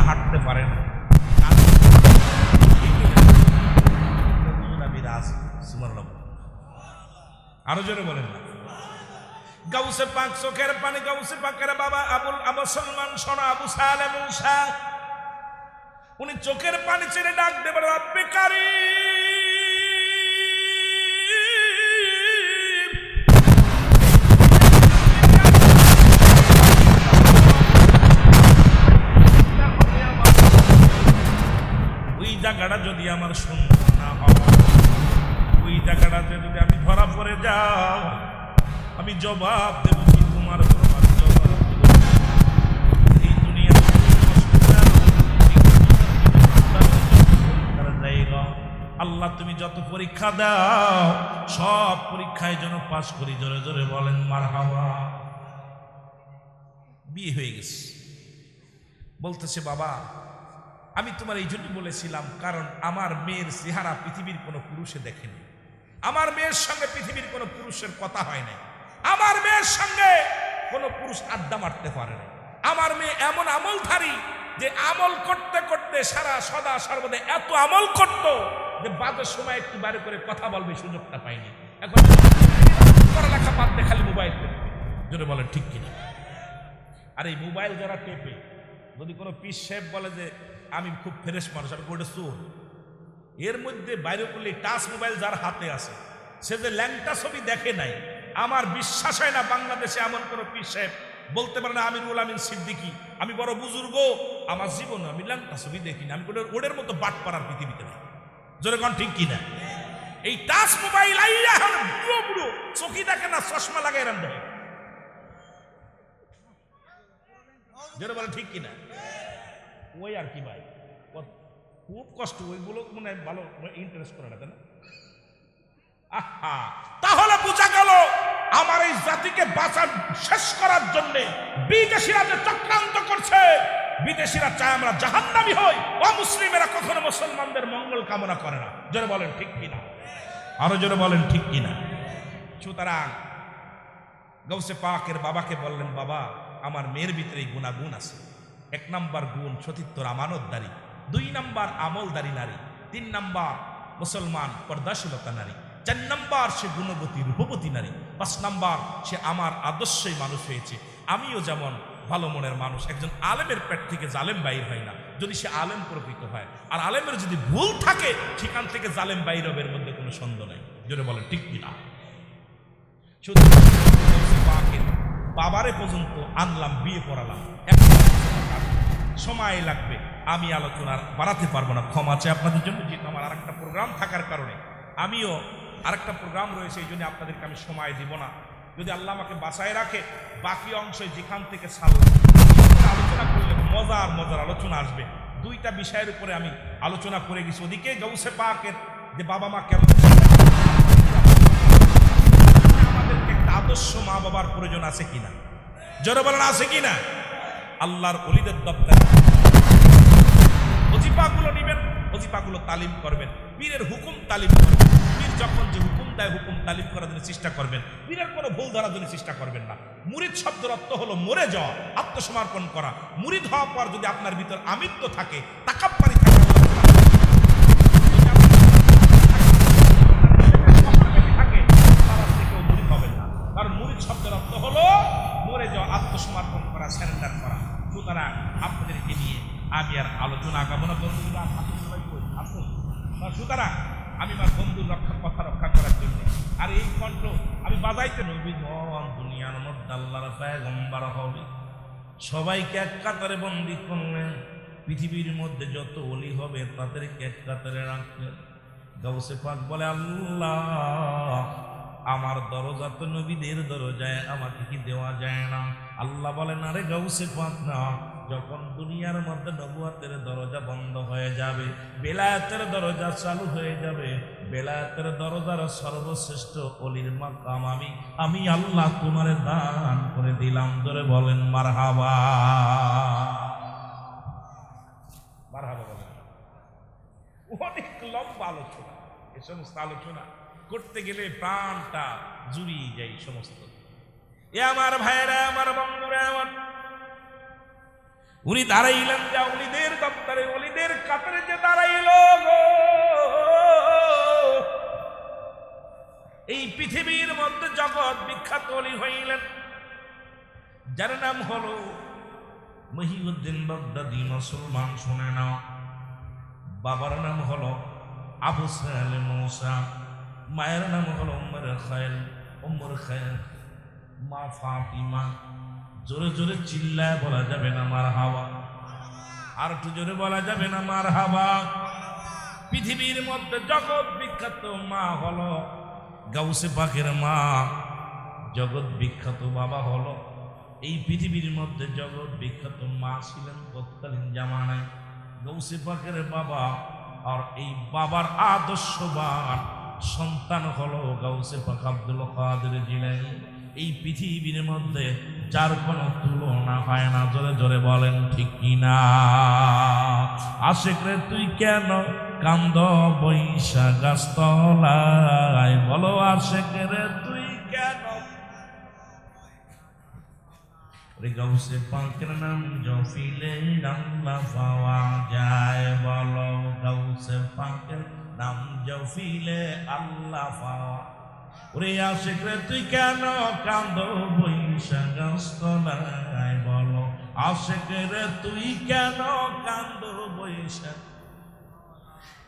হাঁটতে পারেন, আমি রাজি। আরো জোরে বলেন না। গাউসে পাক চোখের পানি, গাউসে পাকের বাবা আবু সলমান সোনা আবু সালে মুসা, উনি চোখের পানি ছেড়ে ডাক দেবেন, রব্বে কারীম, ওই জায়গাটা যদি আমার সুন্দর না হয়, ওই জায়গাটাতে যদি আমি ধরা পড়ে যাও, আমি জবাব দেব কি তোমার জবাব দেব। এই দুনিয়ার আল্লাহ তুমি যত পরীক্ষা দাও, সব পরীক্ষায় যেন পাস করি। জোরে জোরে বলেন মারহাবা। বিয়ে হয়ে গেছে, বলতেছে বাবা আমি তোমার এই জন্য বলেছিলাম, কারণ আমার মেয়ের চেহারা পৃথিবীর কোনো পুরুষে দেখেনি, আমার মেয়ের সঙ্গে পৃথিবীর কোনো পুরুষের কথা হয় নাই, আমার মেয়ের সঙ্গে কোনো পুরুষ আড্ডা মারতে পারে না। আমার মেয়ে এমন আমলধারী যে আমল করতে করতে সদা সর্বদা এত আমল করত যে বাদের সময় একটু বাইরে করে কথা বলবে সুযোগটা পাইনি। এখন পড়ালেখা বাদ দিয়ে খালি মোবাইল টেপে, জোরে বলেন ঠিক কিনা? আর এই মোবাইল যারা টেপে, যদি কোনো পীর সাহেব বলে যে আমি খুব ফ্রেশ মানুষ, আমি ওটা চোর। এর মধ্যে বাইরে করলে টাচ মোবাইল যার হাতে আছে সে যে ল্যাংটা ছবি দেখে নাই, আমার বিশ্বাস হয় না বাংলাদেশে এমন কোনো পীর সাহেব বলতে পারে না আমিরুল আমিন সিদ্দিকী আমি বড় বুজুর্গ, আমার জীবনে আমি ল্যাংটা ছবি দেখিনি। আমি ওদের মতো বাট পাড়ার পৃথিবীতে নাই, জোরে কোন ঠিক কিনা? এই টাচ মোবাইল আইয়া বুড়ো বুড়ো চোখি দেখে না, চশমা লাগাই রান দেখে, জোরে বলে ঠিক কিনা? ওই আর কি ভাই, খুব কষ্ট, ওইগুলো মনে হয় ভালো ইন্টারেস্ট করে না, তাই না? আহা, তাহলে বোঝা গেল আমার এই জাতিকে বাঁচার শেষ করার জন্য বিদেশিরা যে চক্রান্ত করছে, বিদেশিরা চায় আমরা জাহান্নামী হই, অমুসলিমেরা কখনো মুসলমানদের মঙ্গল কামনা করে না, জোরে বলেন ঠিক কিনা? আরো জোরে বলেন ঠিক কিনা? সুতরাং গৌসে পাকের বাবাকে বললেন, বাবা আমার মেয়ের ভিতরে এই গুণাগুণ আছে। 1 নাম্বার গুণ সতীত্বর আমানতদারি, 2 নাম্বার আমলদারি নারী, 3 নাম্বার মুসলমান পর্দাশীলতা নারী, 4 নাম্বার সে গুণবতী রূপবতী নারী, 5 নাম্বার সে আমার আদর্শই মানুষ হয়েছে। আমিও যেমন ভালো মনের মানুষ, একজন আলেমের পেট থেকে জালেম বাইর হয় না, যদি সে আলেম প্রকৃত হয়। আর আলেমের যদি ভুল থাকে সেখান থেকে জালেম বাইর হবে, এর মধ্যে কোনো সন্দেহ নাই, জোরে বলেন ঠিক কিনা? শুধু বাবারে পর্যন্ত আনলাম, বিয়ে পড়ালাম, সময় লাগবে, আমি আলোচনা বাড়াতে পারবো না, ক্ষমা চাই আপনাদের জন্য। যেহেতু আমার আরেকটা প্রোগ্রাম থাকার কারণে, আমিও আরেকটা প্রোগ্রাম রয়েছে, এই জন্য আপনাদেরকে আমি সময় দিব না। যদি আল্লাহ আমাকে বাঁচায় রাখে, বাকি অংশ যেখান থেকে আলোচনা করলে মজার মজার আলোচনা আসবে। 2টা বিষয়ের উপরে আমি আলোচনা করে গেছি। ওদিকে গৌসে পাকের যে বাবা মা কেমন, আমাদেরকে একটা আদর্শ মা বাবার প্রয়োজন আছে কিনা, জোরে বলেন আছে কিনা? আল্লাহর ওলিদের দপ্তর ওজিফাগুলো নিবেন, ওজিফাগুলো তালিম করবেন, পীরের হুকুম তালিম করবেন, পীর যখন যে হুকুম দেয় হুকুম তালিম করার জন্য চেষ্টা করবেন, পীরের কোনো ভুল ধরার জন্য চেষ্টা করবেন না। মুরিদ শব্দের অর্থ হলো মরে যাওয়া, আত্মসমর্পণ করা। মুরিদ হওয়ার পর যদি আপনার ভিতর আমিত্ব থাকে, তাকাব্বারি থাকে, তারা থেকেও মুরিদ হবেন না। কারণ মুরিদ শব্দের অর্থ হলো মরে যাওয়া, আত্মসমর্পণ করা, স্যারেন্ডার করা। সুতরাং আপনাদেরকে নিয়ে আমি আর আলোচনা আগাবো না। বন্ধুরা আসুন, সুতরাং আমি আমার বন্ধুর কথা রক্ষা করার জন্য আর এই কণ্ঠ আমি বাজাইতে নবী দুনিয়ার মধ্যে আল্লাহর পয়গম্বর হবে, সবাইকে এক কাতারে বন্দী করলেন। পৃথিবীর মধ্যে যত ওলি হবে তাদেরকে এক কাতারে রাখলেন। গাউসে পাক বলে, আল্লাহ আমার দরজা তো নবীদের দরজায়, আমাকে কি দেওয়া যায় না? আল্লাহ বলেন, আরে গাউসে পাক না, যখন দুনিয়ার মধ্যে নবুয়তের দরজা বন্ধ হয়ে যাবে, বেলায়েতের দরজা চালু হয়ে যাবে, বেলায়েতের দরজার সর্বশ্রেষ্ঠ ওলির মাকাম আমি আল্লাহ তোমারে দান করে দিলাম। ধরে বলেন মারহাবা, মারহাবা বলেন। অনেক লম্বা আলোচনা, এ সমস্ত আলোচনা করতে গেলে প্রাণটা জুড়িয়ে যায় সমস্ত। এ আমার ভাইয়েরা, আমার বন্ধুরা, আমার উনি দাঁড়াইলেন যা ওলিদের দপ্তরে, ওলিদের কাতারে যে দাঁড়াইল গো, এই পৃথিবীর মধ্যে জগৎ বিখ্যাত ওলি হইলেন, যার নাম হলো মহিউদ্দিন বাগদাদী। মুসলমান শুনে নাও, বাবার নাম হলো আবু সাহেল মুসা, মায়ের নাম হলো উম্মুর খায়র, মা ফাতিমা। জোরে জোরে চিল্লায় বলা যাবে না মারহাবা, আর একটু জোরে বলা যাবে না মারহাবা। পৃথিবীর মধ্যে জগৎ বিখ্যাত মা হলো গাউসে পাকের মা, জগৎ বিখ্যাত বাবা হলো, এই পৃথিবীর মধ্যে জগৎ বিখ্যাত মা ছিলেন তৎকালীন জামানায় গাউসে পাকের বাবা। আর এই বাবার আদর্শবান সন্তান হলো গাউসে পাক আব্দুল কাদের জিলানী। এই পৃথিবীর মধ্যে যার কোনো তুলনা হয় না। জোরে জোরে বলেন ঠিক কিনা? আশিক রে তুই কেন কান্দ বৈশা গাছতলায়, বলো আশিক রে তুই কেন? গাউসে পাকের নাম জপিলে আল্লাহ পাওয়া যায়, বলো গাউসে পাকের নাম জপিলে আল্লাহ পাওয়া। ওরে আশিক রে তুই কেন কান্দ বৈশা গাছতলায়, বলো আশিক রে তুই কেন কান্দ বৈশা।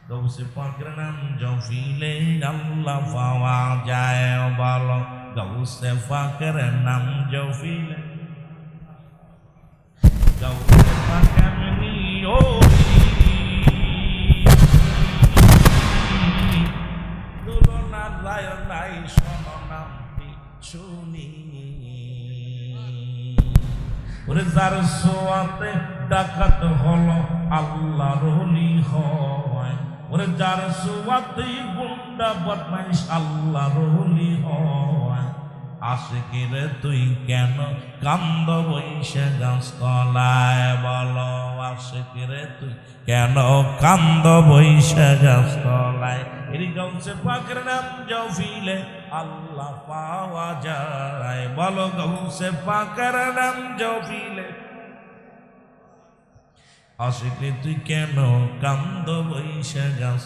গাউসে পাকের নাম জপিলে আল্লাহ পাওয়া যায়, বলো গাউসে পাকের নাম জপিলে। গাউসে পাকের নিও তুলনা যায় নাই, শোনো নাম শুনি। ওরে যার সোয়াতে ডাকাত হলো আল্লাহর ওলি হয়, ওরে যার সোয়াতে গুন্ডা বদমাইশ আল্লাহর ওলি হয়। আশিকি রে তুই কেন কান্দ বৈশা গাছতলায়, বলো আশিকি রে তুই কেন কান্দ বৈশা গাছতলায়। এই গাউসে পাকের নাম জপিলে আল্লাহ পাওয়া যায়, বলো গাউসে পাকের নাম জপিলে। আশিকি তুই কেন কান্দ বৈশা গাছ।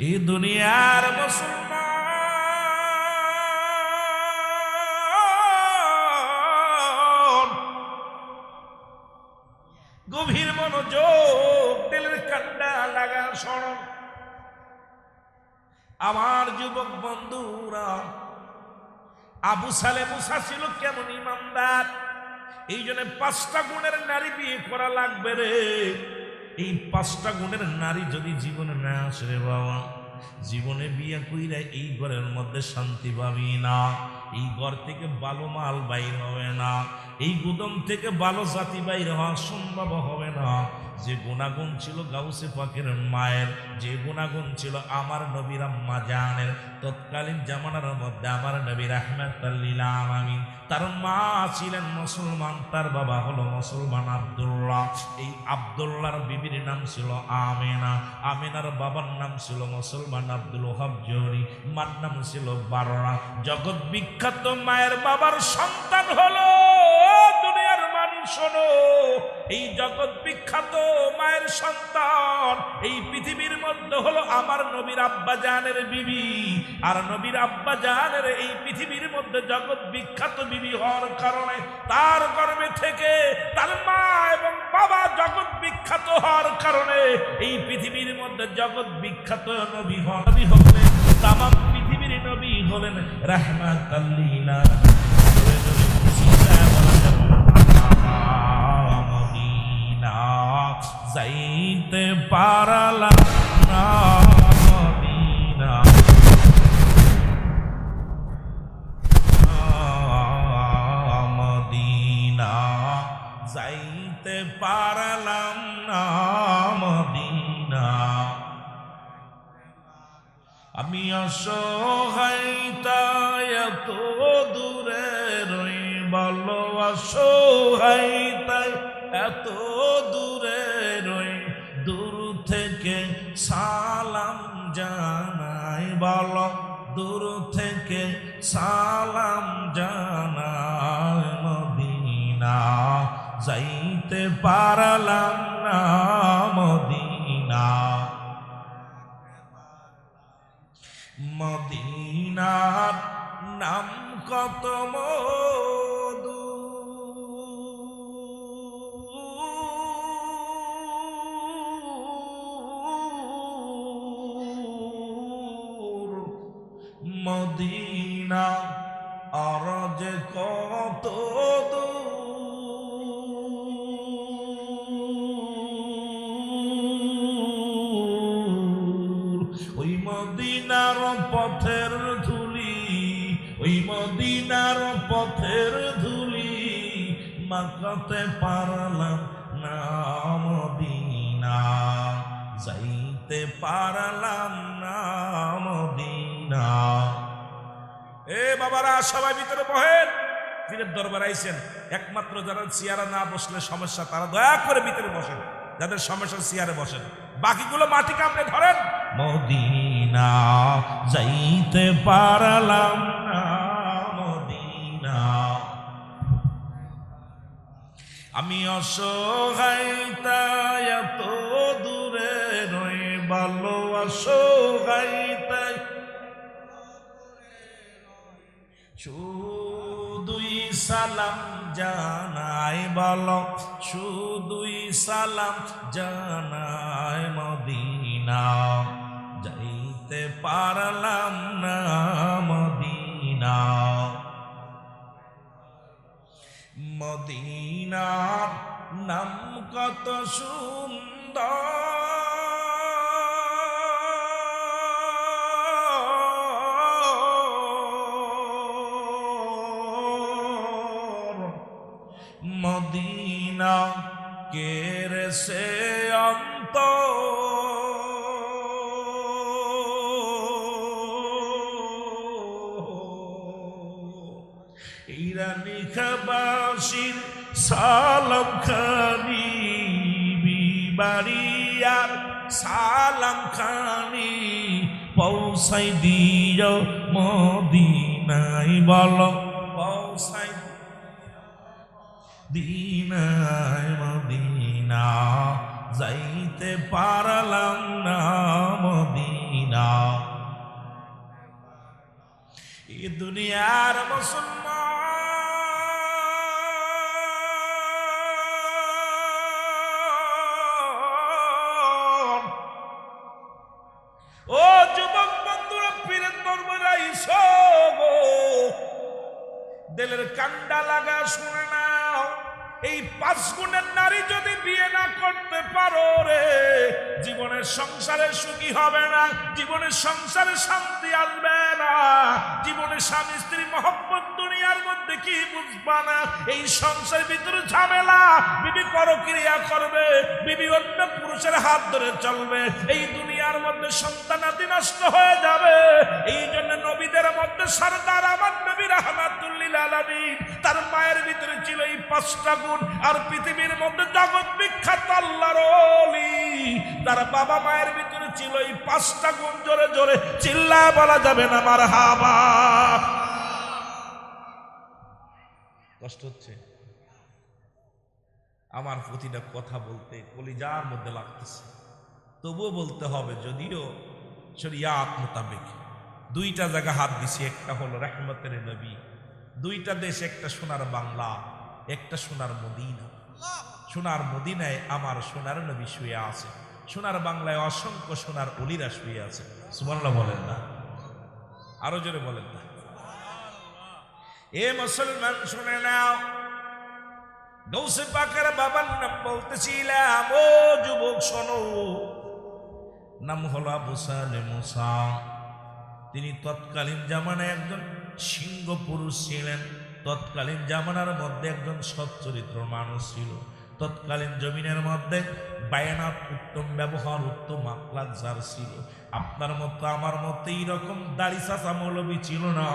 এই দুনিয়ার মুসলমান গভীর মনোযোগ, দিলের কান্ডা লাগা স্মরণ। আমার যুবক বন্ধুরা, আবু সালে মুসা ছিল কেমন ইমানদার, এই জন্য 5টা গুণের নারী বিয়ে করা লাগবে রে। এই 5টা গুণের নারী যদি জীবনে না আসে রে বাবা, জীবনে বিয়ে কইরা এই ঘরের মধ্যে শান্তি পাবি না। এই ঘর থেকে ভালো মাল বাইর হবে না, এই গুদম থেকে ভালো জাতি বাইর হওয়া সম্ভব হবে না। যে গুণাগুণ ছিল গাউসে পাকের মায়ের, যে গুণাগুণ ছিল আমার নবীর আম্মা জানের, তৎকালীন জামানার মধ্যে আমার নবী রাহমাতুল লিল আলামিন, তার মা ছিলেন মুসলমান, তার বাবা হলো মুসলমান আব্দুল্লাহ। এই আব্দুল্লাহর বিবির নাম ছিল আমেনা, আমেনার বাবার নাম ছিল মুসলমান আব্দুল ওহাব জহরি, মার নাম ছিল বাররা। জগৎ বিখ্যাত মায়ের বাবার সন্তান হলো দুনিয়ার মানুষ। শোনো, এই জগৎ বিখ্যাত মায়ের সন্তান এই পৃথিবীর মধ্যে হলো আমার নবীর আব্বা জানের বিবি। আর নবীর আব্বা জানের এই পৃথিবীর মধ্যে জগৎ বিখ্যাত বিবি হওয়ার কারণে তার গর্ভে থেকে তার মা এবং বাবা জগৎ বিখ্যাত হওয়ার কারণে এই পৃথিবীর মধ্যে জগৎ বিখ্যাত নবী হলেন, তাম পৃথিবীর নবী হলেন রাহমাতুল লিল আলামিন। যাইতে পারলাম না মদিনা, মদিনা যাইতে পারলাম না মদিনা। আমি অসহায় তাই এত দূরে রই, বলো অসহায় তাই এত দূরে রই, দূর থেকে সালাম জানাই, বলো দূর থেকে সালাম জানাই। মদিনা যাইতে পারলাম না মদিনা, মদিনার নাম কত মধু, মদিনা আর যে কত দূর, ওই মদিনার পথের ধুলি, ওই মদিনার পথের ধুলি মাখাতে পারলাম না মদিনা, যাইতে পারলাম না মদিনা। এ বাবারা সবাই ভিতরে বহেন, পীরের দরবার আইছেন, একমাত্র যারা চেয়ারে না বসলে সমস্যা তারা দয়া করে ভিতরে বসেন, যাদের সমস্যা চেয়ারে বসেন, বাকিগুলো মাটি কামড়ে ধরেন। মদিনা যাইতে পারলাম না, মদিনা আমি অসহায় তাই এত দূরে রয়ে, ভালো অসহায় তাই শুধুই সালাম জানাই, বলো শুধুই সালাম জানাই, মদিনা যাইতে পারলাম না, মদিনা মদিনার নাম কত সুন্দর, মদিনা কেরে সে অন্ত, ইরানি খাবাসির সালাম খানি বিবাড়িয়ার সালাম খানি পৌঁছাই দিও মদিনায়, বলো পৌঁছাই দিনায়, মদিনা যাইতে পারলাম না, মদিনা এ দুনিয়ার মুসলমান ও যুবক বন্ধুরা, পীরের দরবারে আইছো গো, দিলের কান্ডা লাগা শুনে নাও। এই 5 গুণের নারী যদি বিয়ে না করতে পারো রে, জীবনের সংসারে সুখী হবে না, জীবনের সংসারে শান্তি আসবে না, জীবনে স্বামী স্ত্রী মহব্বত দুনিয়ার মধ্যে কি বুঝবা না। এই সংসারের ভিতরে ঝামেলা, বিবি পরক্রিয়া করবে, বিবি অন্য পুরুষের হাত ধরে চলবে, এই দুনিয়ার মধ্যে সন্তানাদি নষ্ট হয়ে যাবে। এই জন্য নবীদের মধ্যে সরদার আমার নবী রাহমাতুল লিল আলামিন, তার মায়ের ভিতরে ছিল এই 5টা গুণ। আর পৃথিবীর মধ্যে জগৎ বিখ্যাত আল্লাহর ওলি, তার বাবা মায়ের ভিতরে ছিল এই 5টা গুণ। জোরে জোরে চিল্লায় বলা যাবে না মারহাবা। কষ্ট হচ্ছে আমার প্রতিটা কথা বলতে, কলিজার মধ্যে লাগতেছে, তবুও বলতে হবে। যদিও শরিয়াত মোতাবেক 2টা জায়গা হাত দিছি, একটা হলো রহমতের নবী, 2টা দেশ, একটা সোনার বাংলা, একটা সোনার মদিনা। সোনার মদিনায় আমার সোনার নবী শুয়ে আছে, সোনার বাংলায় অসংখ্য সোনার অলিরা শুয়ে আছে। সুবহানাল্লাহ বলেন না? আরো জোরে বলেন না? এ মুসলমান শুনে নাও, গৌসে পাকের বাবার নাম বলতেছিলাম। ও যুবক শোনো, নাম হলো আবু সালেহ মুসা। তিনি তৎকালীন জামানায় একজন সিংহ পুরুষ ছিলেন, তৎকালীন জামানার মধ্যে একজন সচ্চরিত্র মানুষ ছিল। তৎকালীন জমিনের মধ্যে বায়ানাত উত্তম ব্যবহার, উত্তম আখলাক যার ছিল। আপনার মতো আমার মতো এইরকম দাড়ি চাচা মৌলবী ছিল না,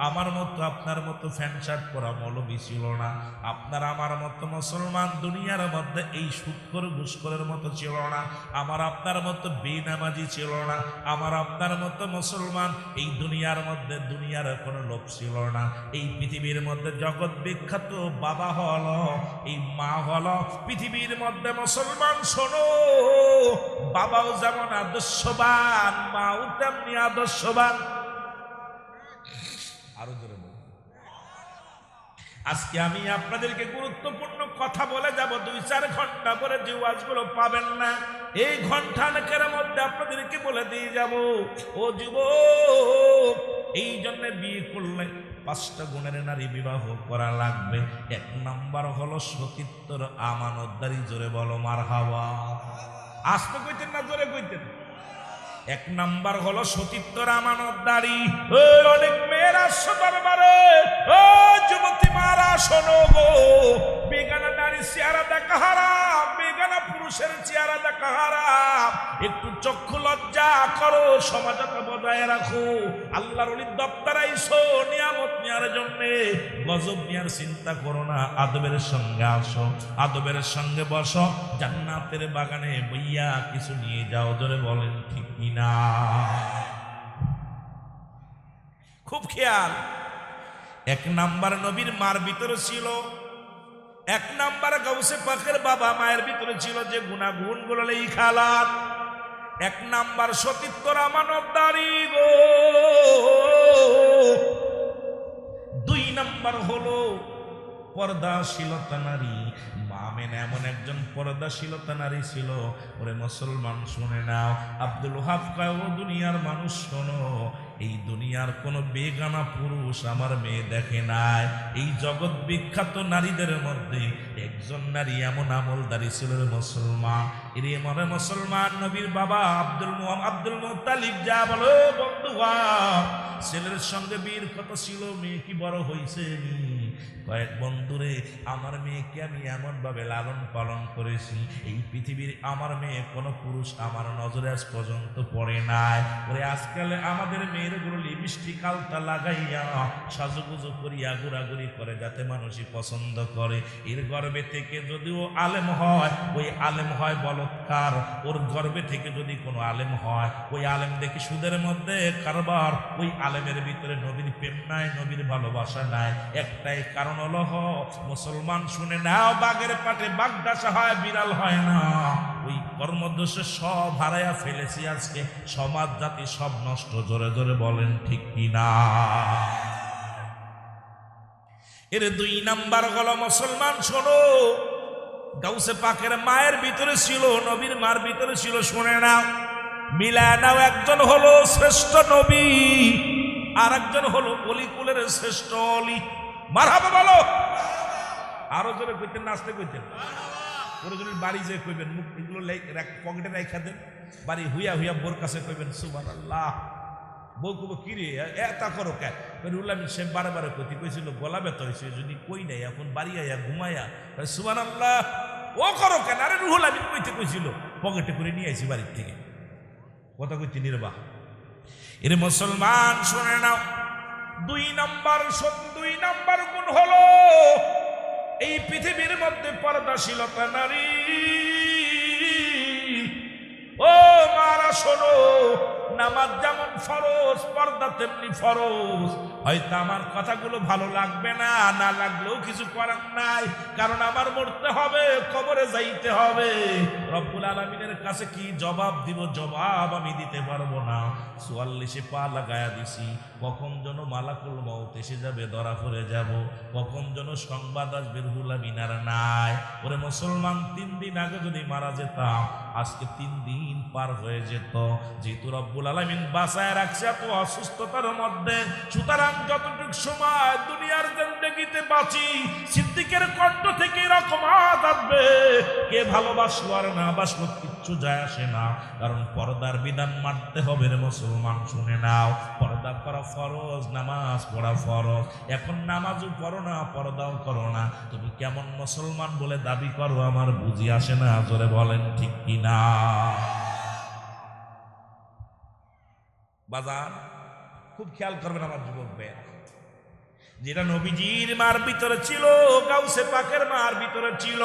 আমার মতো আপনার মতো প্যান্ট শার্ট পরা মৌলবী ছিল না, আপনার আমার মতো মুসলমান দুনিয়ার মধ্যে এই সুৎখোর ঘুষখোরের মতো ছিল না, আমার আপনার মতো বেনামাজি ছিল না, আমার আপনার মতো মুসলমান এই দুনিয়ার মধ্যে দুনিয়ার কোনো লোক ছিল না। এই পৃথিবীর মধ্যে জগৎ বিখ্যাত বাবা হলো, এই মা হলো পৃথিবীর মধ্যে মুসলমান। শোনো, বাবাও যেমন আদর্শবান, মাও তেমনি আদর্শবান। আরো জোরে বলুন। আজকে আমি আপনাদেরকে গুরুত্বপূর্ণ কথা বলে যাব, 2-4 ঘন্টা পরে যে ওয়াজগুলো পাবেন না, এই ঘন্টাখানেকের মধ্যে আপনাদেরকে বলে দিয়ে যাব। ও যুবক, এই জন্য বিয়ে করলে 5টা গুণের নারী বিবাহ করা লাগবে। 1 নাম্বার হলো সতীত্বর আমানতদারি। জোরে বলো মারহাবা। আসতে কইতেন না জোরে কইতেন? 1 নাম্বার হলো সতীত্বর আমানতদারি। অনেক মেয়েরা দরবারে, ও যুবতী মারা শোনো গো, বেগানা নারীর চেহারা দেখা হারাম, বেগানা পুরুষের চেহারা দেখা হারাম। একটু চক্ষু লজ্জা করো, সমাজতা বজায় রাখো। আল্লাহর ওলির দপ্তরে আইসো নিয়ামত নেওয়ার জন্য, গজব নেওয়ার চিন্তা করো না। আদবের সঙ্গে আসো, আদবের সঙ্গে বসো, জান্নাতের বাগানে বইয়া কিছু নিয়ে যাও। জোরে বলেন ঠিক কিনা? খুব খেয়াল। এক নাম্বার নবীর মার ভিতরে ছিল, এক নাম্বার গাউসে পাকের বাবা মায়ের ভিতরে ছিল যে গুণাগুণ গুলো এই খালাত। এক নাম্বার সতীত্বর আমানতদারি গো। দুই নাম্বার হলো পর্দাশীলতা নারী। মা মেনে এমন একজন পর্দাশীলতা নারী ছিল। ওরে মুসলমান শুনে নাও, আব্দুল ওহাব কয় ও দুনিয়ার মানুষ শোনো, এই দুনিয়ার কোন বেগানা পুরুষ আমার মেয়ে দেখে নাই। এই জগৎ বিখ্যাত নারীদের মধ্যে একজন নারী এমন আমলদারি ছিল মুসলমান। এরে মনে মুসলমান নবীর বাবা আব্দুল মুত্তালিব যা বলো বন্ধুয়া, ছেলের সঙ্গে বীর কত ছিল, মেয়ে কি বড় হয়েছে? কয়েক বন্ধুরে, আমার মেয়েকে আমি এমন ভাবে লালন পালন করেছি, এই পৃথিবীর আমার মেয়ে কোন পুরুষ আমার নজরে আজ পর্যন্ত পড়ে নাই। ওরে আজকাল আমাদের মেয়েরগুলো লিপস্টিক আলতা লাগাইয়া সাজুগুজু করিয়া ঘোরাঘুরি করে যাতে মানুষই পছন্দ করে। এর গর্বে থেকে যদিও আলেম হয়, ওই আলেম হয় বলৎকার। ওর গর্বে থেকে যদি কোনো আলেম হয়, ওই আলেম দেখি সুদের মধ্যে কারবার। ওই আলেমের ভিতরে নবীর প্রেম নাই, নবীর ভালোবাসা নাই। একটাই কারণ হলো, মুসলমান শুনে নাও, বাঘের পাটে বাঘ ডাসা হয়, বিড়াল হয় না। ওই কর্মদোষে সব হারাইয়া ফেলেছি আজকে, সমাজ জাতি সব নষ্ট। জোরে জোরে বলেন ঠিক কিনা? এর দুই নাম্বার হলো মুসলমান শোনো, গাউসে পাকের মায়ের ভিতরে ছিল, নবীর মার ভিতরে ছিল। শুনে নাও, মিলায় নাও। একজন হলো শ্রেষ্ঠ নবী, আর একজন হলো অলিকুলের শ্রেষ্ঠ অলি। মারহাবা বলো। আরো জোরে কইতেন, নাচতে কইতেন। প্রয়োজনের বাড়ি যে কইবেন, মুখ এগুলো পকেটে রেখা দেন, বাড়ি হুইয়া হুইয়া বোর কাছে কইবেন সুবহানাল্লাহ। বউ কব কি রে এটা করো কে? রুহুল আমিন সাহেব বারে বারে কইতে কইছিল গলা ব্যথা হয়েছে, যদি কই নাই এখন বাড়ি আইয়া ঘুমাইয়া সুবহানাল্লাহ ও করো কেন? আরে রুহুল আমিন কইতে কইছিল, পকেটে করে নিয়ে আইছি বাড়ির থেকে। কথা কইতে নির্বাহ। এর মুসলমান শুনে নাও, দুই নাম্বার গুণ হলো এই পৃথিবীর মধ্যে পর্দাশীলতা নারী। ও মারা শোনো, নামাজ যেমন ফরজ, পর্দা তেমনি ফরজ। হয়তো আমার কথাগুলো ভালো লাগবে না, না লাগলেও কিছু করার নাই, কারণ আমার মরতে হবে, কবরে যাইতে হবে। রব্বুল আলামিনের কাছে কি জবাব দিব? জবাব আমি দিতে পারবো না। ৪৪ পা লাগায়া দিছি, কখন যেন মালাকুল মউত এসে যাবে, ধরা পড়ে যাব, কখন যেন সংবাদ আসবে রুহুল আমিন আর নাই। ওরে মুসলমান, ৩ দিন আগে যদি মারা যেতাম, আজকে ৩ দিন পার হয়ে যেত। যেহেতু রব্বুল আলামিন বাঁচায় রাখছে এত অসুস্থতার মধ্যে, সুতরাং যতটুকু সময় দুনিয়ার জিন্দেগিতে বাঁচি, সিদ্দিকের কণ্ঠ থেকে এরকম আওয়াজ আসবে, কে ভালোবাসলো আর না বাসলো কিচ্ছু যায় আসে না, কারণ পর্দার বিধান মানতে হবে রে মুসলমান। শুনে নাও, পর্দা করা ফরজ, নামাজ পড়া ফরজ। এখন নামাজও পড়ো না, পর্দাও করো না, তুমি কেমন মুসলমান বলে দাবি করো? আমার বুঝি আসে না। জোরে বলেন ঠিক কিনা? বাজার খুব খেয়াল করবেন আমার যুবক ভাইয়েরা, যেটা নবীজির মার ভিতরে ছিল, গাউসে পাকের মার ভিতরে ছিল।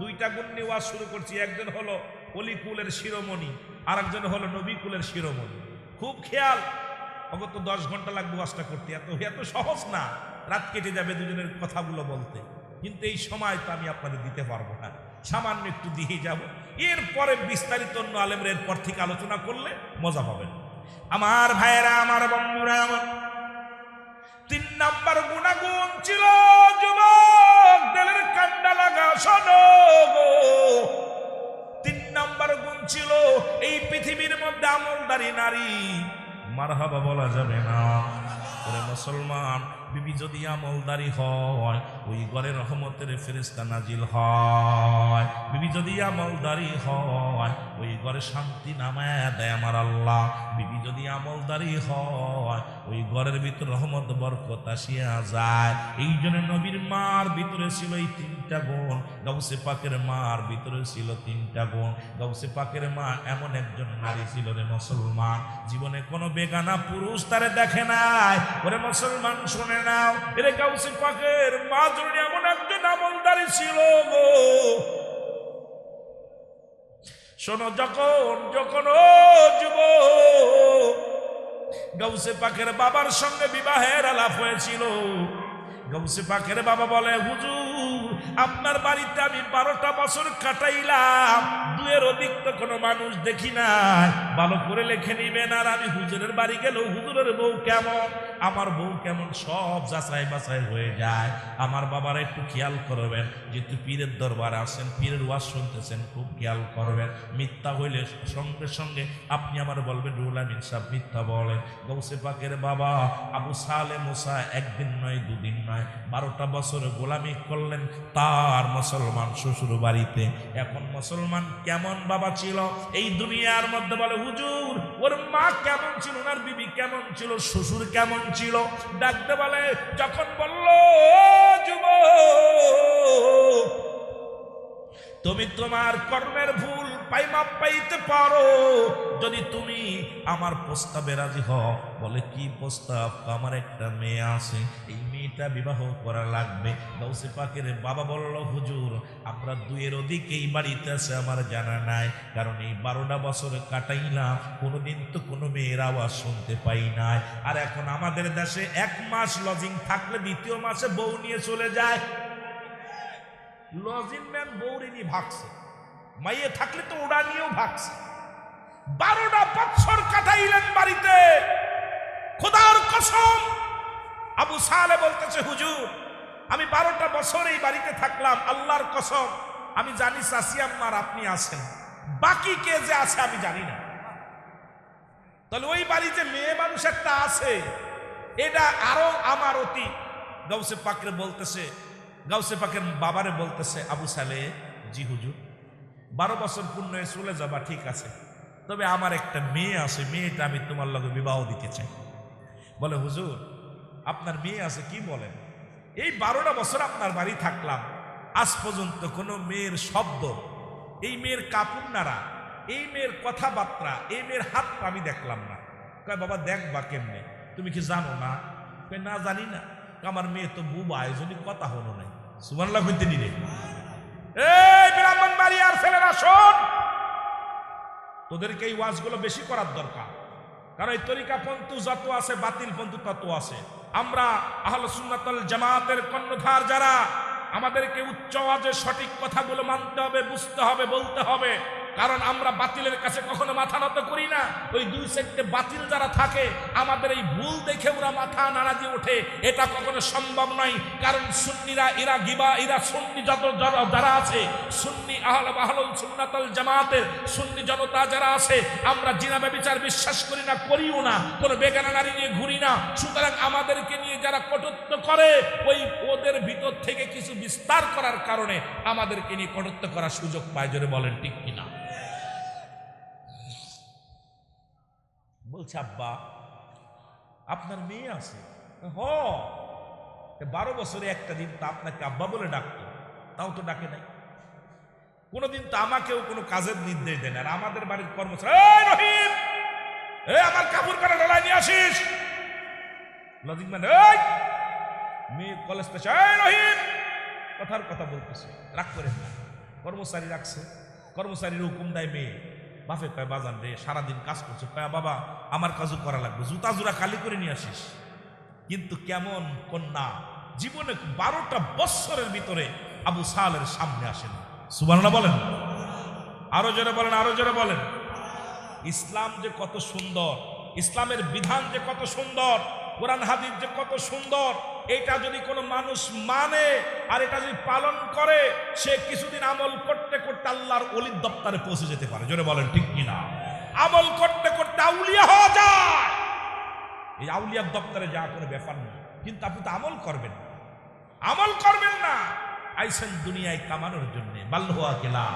দুইটা গুণ নিয়ে ওয়াজ শুরু করছি। একজন হলো অলিকুলের শিরোমণি, আর একজন হলো নবীকুলের শিরোমণি। খুব খেয়াল। অগত 10 ঘন্টা লাগবে ওয়াজটা করতে, এত সহজ না। রাত কেটে যাবে দুজনের কথাগুলো বলতে, কিন্তু এই সময় তো আমি আপনাদের দিতে পারবো না, সামান্য একটু দিয়ে যাব। এরপরে বিস্তারিত অন্য আলেমরা এরপর থেকে আলোচনা করলে মজা পাবেন। আমার ভাইয়েরা, আমার বন্ধুরা, আমার 3 নাম্বার গুণাগুণ ছিল যুবক, দিলের কান্ডা লাগা শোনো গো। 3 নাম্বার গুণ ছিল এই পৃথিবীর মধ্যে আমলদারি নারী। মারহাবা বলা যাবে না? ওরে মুসলমান, বিবি যদি আমলদারি হয় ওই ঘরে রহমতের ফেরেশতা নাজিল হয়। বিবি যদি আমলদারি হয় ওই ঘরে শান্তি নামায়া দেয় আমার আল্লাহ। বিবি যদি আমলদারি হয় ওই ঘরের ভিতর রহমত বরকত আসিয়া যায়। এই জন্য নবীর মার ভিতরে ছিল এই তিনটা গুণ, গাউসে পাকের মার ভিতরে ছিল তিনটা গুণ। গাউসে পাকের মা এমন একজন নারী ছিল রে মুসলমান, জীবনে কোনো বেগানা পুরুষ তারে দেখে নাই। ওরে মুসলমান শুনে নাও, এরে গাউসে পাকের মা জন্য এমন একজন আমলদারি ছিল গো। শোনো, যখন ও যুবক গাউসে পাকের বাবার সঙ্গে বিবাহের আলাপ হয়েছিল, গাউসে পাকের বাবা বলে, হুজুর আপনার বাড়িতে আমি 12টা বছর কাটাইলাম, দুয়ের অধিক তো কোনো মানুষ দেখি নাই, ভালো করে লিখে নিবেন। আর আমি হুজুরের বাড়ি গেলেও হুজুরের বউ কেমন, আমার বউ কেমন, সব যাচাই বাছাই হয়ে যায়। আমার বাবার একটু খেয়াল করবেন, যেহেতু পীরের দরবার আসেন, পীরের ওয়াজ শুনতেছেন, খুব খেয়াল করবেন। মিথ্যা হইলে সঙ্গে সঙ্গে আপনি আমার বলবেন রুহুল আমিন সাহেব মিথ্যা বলেন। গাউসে পাকের বাবা আবু সালে মুসা একদিন নয় দুদিন নয় 12টা বছর গোলামি করলেন তার মুসলমান শ্বশুর বাড়িতে। এখন মুসলমান কেমন বাবা ছিল এই দুনিয়ার মধ্যে বলে, হুজুর ওর মা কেমন ছিল, ওনার বিবি কেমন ছিল, শ্বশুর কেমন ছিল, ডাকতে বলে, যখন বলল যুবক তুমি তোমার কর্মের ভুল মাপ পাইতে পারো যদি তুমি আমার প্রস্তাবে রাজি হও। বলে কি প্রস্তাব? আমার একটা মেয়ে আছে, এই মেয়েটা বিবাহ করা লাগবে। গাউসে পাকের বাবা বলল, হুজুর আমরা দুয়ের অধিক এই বাড়িতে আছে আমার জানা নাই, কারণ এই 12টা বছর কাটাইলাম, কোনোদিন তো কোনো মেয়ের আওয়াজ শুনতে পাই নাই। আর এখন আমাদের দেশে 1 মাস লজিং থাকলে 2য় মাসে বউ নিয়ে চলে যায়। লজিং ম্যান বউরে নিয়ে ভাগছে, মাইয়ে থাকলে তো ওরা নিয়েও ভাগছে। 12টা বছর কাটাইলেন বাড়িতে, খোদার কসম। আবু সালে বলতেছে, হুজুর আমি 12টা বছর এই বাড়িতে থাকলাম, আল্লাহর কসম আমি জানি চাচি আম্মার আপনি আছেন, বাকি কে যে আছে আমি জানি না। তাহলে ওই বাড়িতে মেয়ে মানুষ একটা আছে, এটা আরো আমার অতি। গাউসে পাকের বলতেছে, গাউসে পাকের বাবারে বলতেছে, আবু সালে জি হুজুর 12 বছর পূর্ণ হয়ে চলে যাবা ঠিক আছে, তবে আমার একটা মেয়ে আছে, মেয়েটা আমি তোমার লগে বিবাহ দিতে চাই। বলে, হুজুর আপনার মেয়ে আছে? কি বলেন? এই 12টা বছর আপনার বাড়ি থাকলাম, আজ পর্যন্ত কোনো মেয়ের শব্দ, এই মেয়ের কাপড় নাড়া, এই মেয়ের কথাবার্তা, এই মেয়ের হাত আমি দেখলাম না। কয় বাবা দেখবা কেমনে, তুমি কি জানো না? কয় না জানি না, আমার মেয়ে তো বুবা আয়োজনই কথা হলো নাই। সুবহানাল্লাহ কইতে নিলে এই ব্রাহ্মণবাড়ি আর ফেলেরা শোন, তোদেরকে এই ওয়াজগুলো বেশি করার দরকার, কারণ এই তরিকা পন্থী যত আছে বাতিল পন্থী তত আছে। আমরা আহলে সুন্নাত ওয়াল জামাতের কর্ণধার যারা, আমাদেরকে উচ্চ আওয়াজে সঠিক কথাগুলো মানতে হবে, বুঝতে হবে, বলতে হবে, কারণ আমরা বাতিলের কাছে কখনো মাথা নত করি না। ওই 2 সেক্টে বাতিল যারা থাকে আমাদের এই ভুল দেখে ওরা মাথা নাড়া দিয়ে ওঠে, এটা কখনো সম্ভব নয়। কারণ সুন্নিরা এরা গিবা, এরা সুন্নি যত যারা আছে, সুন্নি আহলুল সুন্নাত ওয়াল জামাতের সুন্নি জনতা যারা আছে, আমরা জিনা ব্যভিচার বিশ্বাস করি না, করিও না, কোনো বেগানা নারী নিয়ে ঘুরি না। সুতরাং আমাদেরকে নিয়ে যারা কটূক্তি করে, ওই ওদের ভিতর থেকে কিছু বিস্তার করার কারণে আমাদেরকে নিয়ে কটূক্তি করার সুযোগ পায়। জোরে বলেন ঠিক কিনা? বলছে, আব্বা আপনার মেয়ে আছে? 12 বছরে একটা দিন তো আপনাকে আব্বা বলে ডাকতো, তাও তো ডাকে নাই। কোনোদিন তো আমাকেও কোনো কাজের নির্দেশ দেন। আর আমাদের বাড়ির কর্মচারী, রহিম আমার কাপড় কাটা ডলায় নিয়ে আসিস, লজিক মানে মেয়ে কলেজ পেছে, রহিম কথার কথা বলতেছে, রাগ করেন না। কর্মচারী রাখছে, কর্মচারীর হুকুম দেয় মেয়ে, বাপে কয় বাজান রে সারাদিন কাজ করছে, কয় বাবা আমার কাজও করা লাগবে, জুতা জোড়া খালি করে নিয়ে আসিস। কিন্তু কেমন কন্যা জীবনে 12টা বছরের ভিতরে আবু সালের সামনে আসেন। সুবহানাল্লাহ বলেন, আরো জোরে বলেন, আরো জোরে বলেন। ইসলাম যে কত সুন্দর, ইসলামের বিধান যে কত সুন্দর, কোরআন হাদিস যে কত সুন্দর, এটা যদি কোনো মানুষ মানে আর এটা যদি পালন করে, সে কিছুদিন আমল করতে করতে আল্লাহর ওলির দপ্তরে পৌঁছে যেতে পারে। জোরে বলেন ঠিক কিনা? আমল করতে করতে আউলিয়া হওয়া যায়। এই আউলিয়ার দপ্তরে যাওয়া কোনো ব্যাপার না। কিন্তু আপনি তো আমল করবেন না, আমল করবেন না। আইসেন দুনিয়ায় কামানোর জন্য, বাল্যহুয়া গেলা।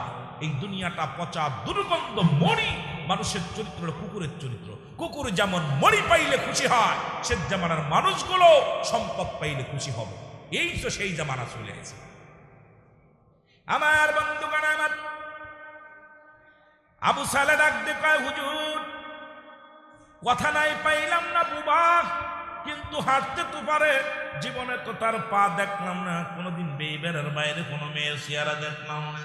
এই দুনিয়াটা পচা দুর্গন্ধ মরি। মানুষের চরিত্র কুকুরের চরিত্র। কুকুর যেমন মরি পাইলে খুশি হয়, সে জামানার মানুষগুলো সম্পদ পাইলে খুশি হবে। এই তো সেই জামানা চলে গেছে। আমার বন্ধুগণ, আমার আবু সালে ডাক দিয়ে কয়, হুজুর কথা নাই পাইলাম না বুবা, কিন্তু হাঁটতে তো পারে। জীবনে তো তার পা দেখলাম না, কোনোদিন বেইবের বাইরে কোনো মেয়ের চেহারা দেখলাম না।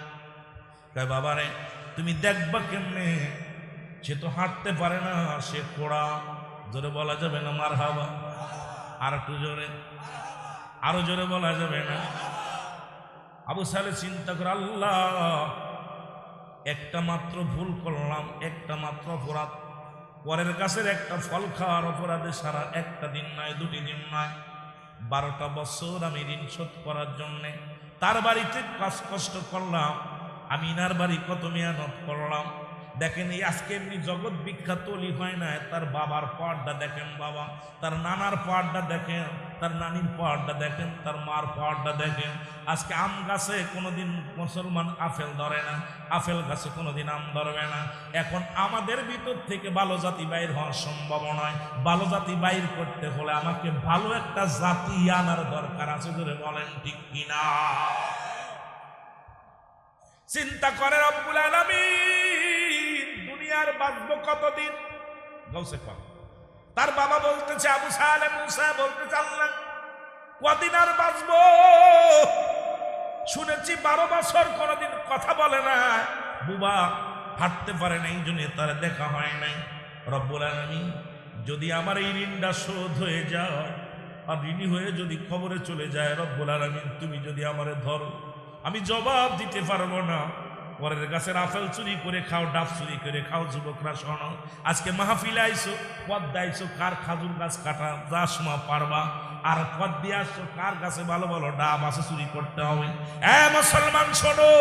কয় বাবারে তুমি দেখবা কেমনে, সে তো হাঁটতে পারে না, সে কোড়া। জোরে বলা যাবে না মারহাবা? আর একটু জোরে, আরো জোরে বলা যাবে না? আবু সালে চিন্তা করে, আল্লাহ একটা মাত্র ভুল করলাম, একটা মাত্র অপরাধ, পরের গাছের একটা ফল খাওয়ার অপরাধে সারা একটা দিন নয়, দুটি দিন নয়, 12টা বছর আমি ঋণ শোধ করার জন্যে তার বাড়িতে কষ্ট করলাম। আমি ইনার বাড়ি কত মেহনত করলাম। দেখেন এই আজকে এমনি জগৎ বিখ্যাত অলি হয় না, তার বাবার পাহাড়টা দেখেন বাবা, তার নানার পাহাড়টা দেখেন, তার নানির পাহাড়টা দেখেন, তার মার পাহাড়টা দেখেন। আজকে আম গাছে কোনোদিন মুসলমান আপেল ধরে না, আপেল গাছে কোনোদিন আম ধরবে না। এখন আমাদের ভিতর থেকে ভালো জাতি বাইর হওয়ার সম্ভব নয়। ভালো জাতি বাইর করতে হলে আমাকে ভালো একটা জাতি আনার দরকার আছে। ধরে বলেন ঠিক কিনা? চিন্তা করে রব্বুল আলামিন, দুনিয়ার বাঁচবো কতদিন? গৌসে কর। তার বাবা বলতেছে, আবু সালে মুসা বলতেছে, আল্লাহ কদিন আর বাঁচবো? শুনেছি 12 বছর কোনদিন কথা বলে না, বুবা হাঁটতে পারে না, এই জন্য তার দেখা হয় নাই। রব্বুল আলামিন যদি আমার এই ঋণটা শোধ হয়ে যায়, আর ঋণী হয়ে যদি কবরে চলে যায়, রব্বুল আলামিন তুমি যদি আমারে ধরো, আমি জবাব দিতে পারবো না। পরের গাছের আপেল চুরি করে খাও, ডাব চুরি করে খাও। যুবকরা শোনো, আজকে মাহফিলে আইসো, পদ দাইছো কার খাজুর গাছ কাটা যা সময় পারবা, আর পদ দিয়ে আসছো কার গাছে ভালো ভালো ডাব আছে চুরি করতে হবে। মুসলমান শোনো,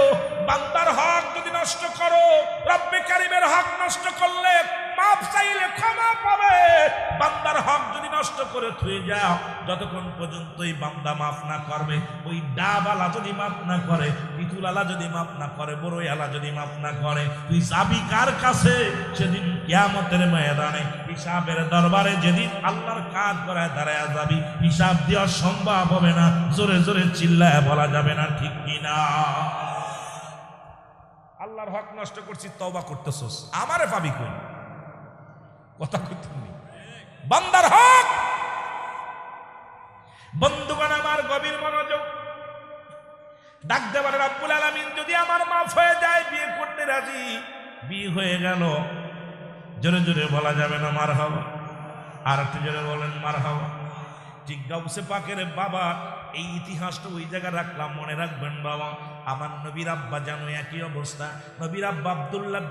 বান্দার হক যদি নষ্ট করো, রব্বে কারিমের হক নষ্ট করলে মাপ চাইলে ক্ষমা পাবে। বান্দার হক যদি নষ্ট করে থুয়ে যাও, যতক্ষণ পর্যন্ত এই বান্দা মাফ না করবে, ওই ডাবালা যদি মাফ না করে, পিতুলালা যদি মাফ না করে, বড়ই আলা যদি মাফ না করে, তুই যাবি কার কাছে? সেদিন কিয়ামতের ময়দানে, হিসাবের দরবারে যেদিন আল্লাহর কাজ করায় দাঁড়ায় যাবি, হিসাব দেওয়া সম্ভব হবে না। জোরে জোরে চিল্লায় বলা যাবে না ঠিক কিনা? আল্লাহর হক নষ্ট করছি, তওবা করতেছস, আমারে পাবি কই? কথা কইতে নেই। বান্দার হক, বন্ধুগণ আমার গভীর মনোযোগ, ডাক দেবার রব্বুল আলামিন যদি আমার মাফ হয়ে যায়, বিয়ে করতে রাজি, বিয়ে হয়ে গেল। জোরে জোরে বলা যাবে না মারহাবা? আর একটু জোরে বলেন মারহাবা। ঠিক গাউসে পাকের বাবা, এই ইতিহাসটা ওই জায়গায় রাখলাম, মনে রাখবেন বাবা। আমার নবীর আব্বা জানো একই অবস্থা। নবীর আব্বা আব্দুল্লাহ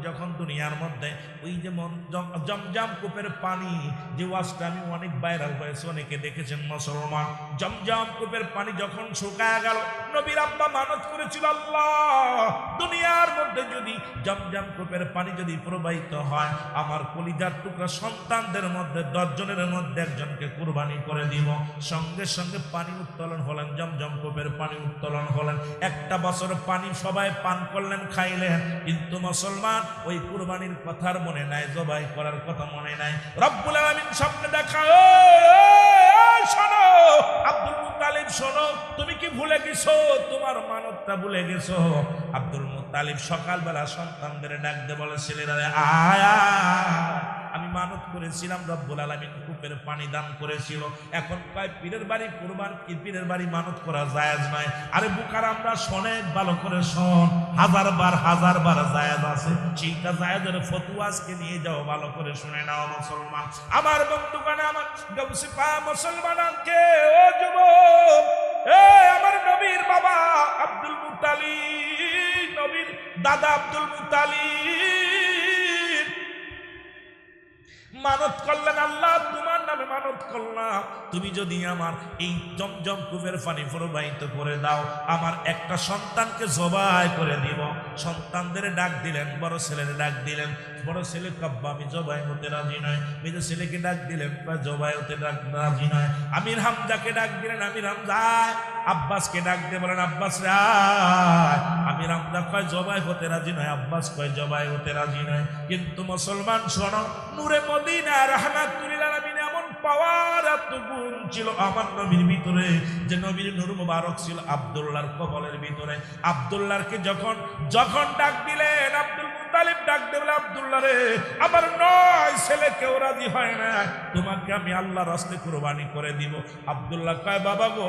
যখন দুনিয়ার মধ্যে ওই যে জমজম কূপের পানি, যে ওয়াজটা আমি অনেক ভাইরাল হয়েছে, অনেকে দেখেছেন মুসলমান। জমজম কূপের পানি যখন শুকায় গেল, নবীর আব্বা মানত করেছিল, আল্লাহ দুনিয়ার মধ্যে যদি জমজম কূপের পানি যদি প্রবাহিত হয়, আমার কলিজার টুকরা সন্তানদের মধ্যে 10 জনের মধ্যে একজনকে কুরবানি করে দিব। সঙ্গে সঙ্গে পানি উত্তোলন হলেন, জমজম কূপের পানি উত্তোলন হলেন। একটা বছর পানি সবাই পান করলেন, খাইলেন, কিন্তু মুসলমান ওই কুরবানির কথার মনে নাই, জবাই করার কথা মনে নাই। রব্বুল আলামিন স্বপ্নে দেখা, শোনো আব্দুল মুত্তালিব, শোনো, তুমি কি ভুলে গেছো? তোমার মানতটা ভুলে গেছো? আব্দুল মুত্তালিব সকালবেলা সন্তানদের ডাক দিয়ে বলে, ছেলেরা আয়া, আমি মানত করেছিলাম, রব্বুল আলামিন কূপের পানি দান করেছিল। এখন কয় পীরের বাড়ি কুরবান কি, পীরের বাড়ি মানত করা জায়েজ নয়। আরে বুকার, আমরা শোনেন, ভালো করে শোন, হাজার বার জায়েজ আছে। সেইটা জায়েজের ফতোয়া আজকে নিয়ে যাও, ভালো করে শুনে নাও মুসলমান। আমার বন্ধুগণ, আমার গাউসে পাক মুসলমানকে, ও যুবক, আমার নবীর বাবা আব্দুল মুত্তালিব, নবীর দাদা আব্দুল মুত্তালিব মানত করলেন, আল্লাহ তোমার নামে মানত করলাম, তুমি যদি আমার এই জমজম কূপের পানি প্রবাহিত করে দাও, আমার একটা সন্তানকে জবাই করে দিব। সন্তানদের ডাক দিলেন, বড় ছেলের ডাক দিলেন। বড় ছেলে কাব্বা আমি জবাই হতে রাজি নয়। মেজ ছেলেকে ডাক দিলেন, জবাই হতে রাজি নয়। আমির হামজাকে ডাক দিলেন, আমির হামজা। আব্বাসকে ডাক দিয়ে বলেন, আব্বাস রায়। আমির হামজা কয় জবাই হতে রাজি নয়, আব্বাস কয় জবাই হতে রাজি নয়। কিন্তু মুসলমান শোনো, নূরে মদিনা রাহমাতুল আলামিন এমন পাওয়ার, এত গুণ ছিল আমার নবীর ভিতরে, যে নবীর নূর মুবারক ছিল আব্দুল্লাহর কবলের ভিতরে। আব্দুল্লাহকে যখন ডাক দিলেন, আব্দুল মুত্তালিব ডাক দিয়ে বলে, আব্দুল্লাহ রে, আমার 9 ছেলে কেউ রাজি হয় না, তোমাকে আমি আল্লাহর রাস্তে কুরবানি করে দিব। আব্দুল্লাহ কয়, বাবা গো,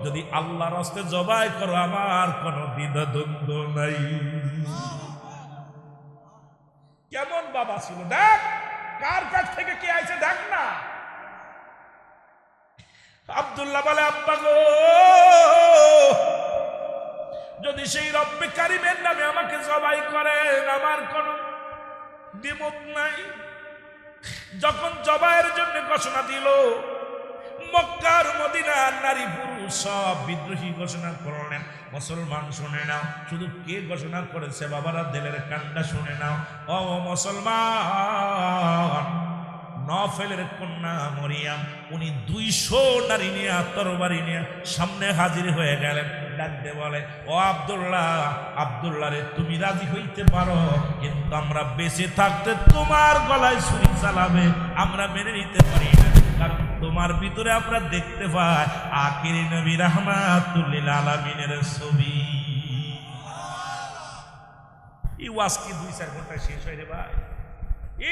যদি আল্লাহর রাস্তে জবাই করো আমার কোনো দ্বিধাদ্বন্দ্ব নাই। কেমন বাবা ছিল দেখ, কার কাছ থেকে কে আইছে দেখ না। আব্দুল্লাহ বলে, আব্বা গো, যদি সেই রব্বে কারিমের নামে আমাকে জবাই করেন আমার কোনো দ্বিমত নাই। যখন জবাইয়ের জন্য ঘোষণা দিল, মক্কার মদিনার নারী পুরুষ সব বিদ্রোহী ঘোষণা করলেন। মুসলমান শুনে নাও, শুধু কে ঘোষণা করেছে বাবারা, দিলের কান্না শুনে নাও। ও মুসলমান, নফেলের কন্যা মরিয়াম, উনি 200 নারী নিয়ে তরবারি নিয়ে সামনে হাজির হয়ে গেলেন। ডাকতে বলে, ও আব্দুল্লাহ রে, তুমি রাজি হইতে পারো, কিন্তু আমরা বেঁচে থাকতে তোমার গলায় ছুরি চালাবে আমরা মেনে নিতে পারি না, কারণ তোমার ভিতরে আমরা দেখতে পাই আখিরি নবী রাহমাতুল আলামিনের ছবি। এই ওয়াজ কি 2-4 ঘন্টায় শেষ হয় রে ভাই?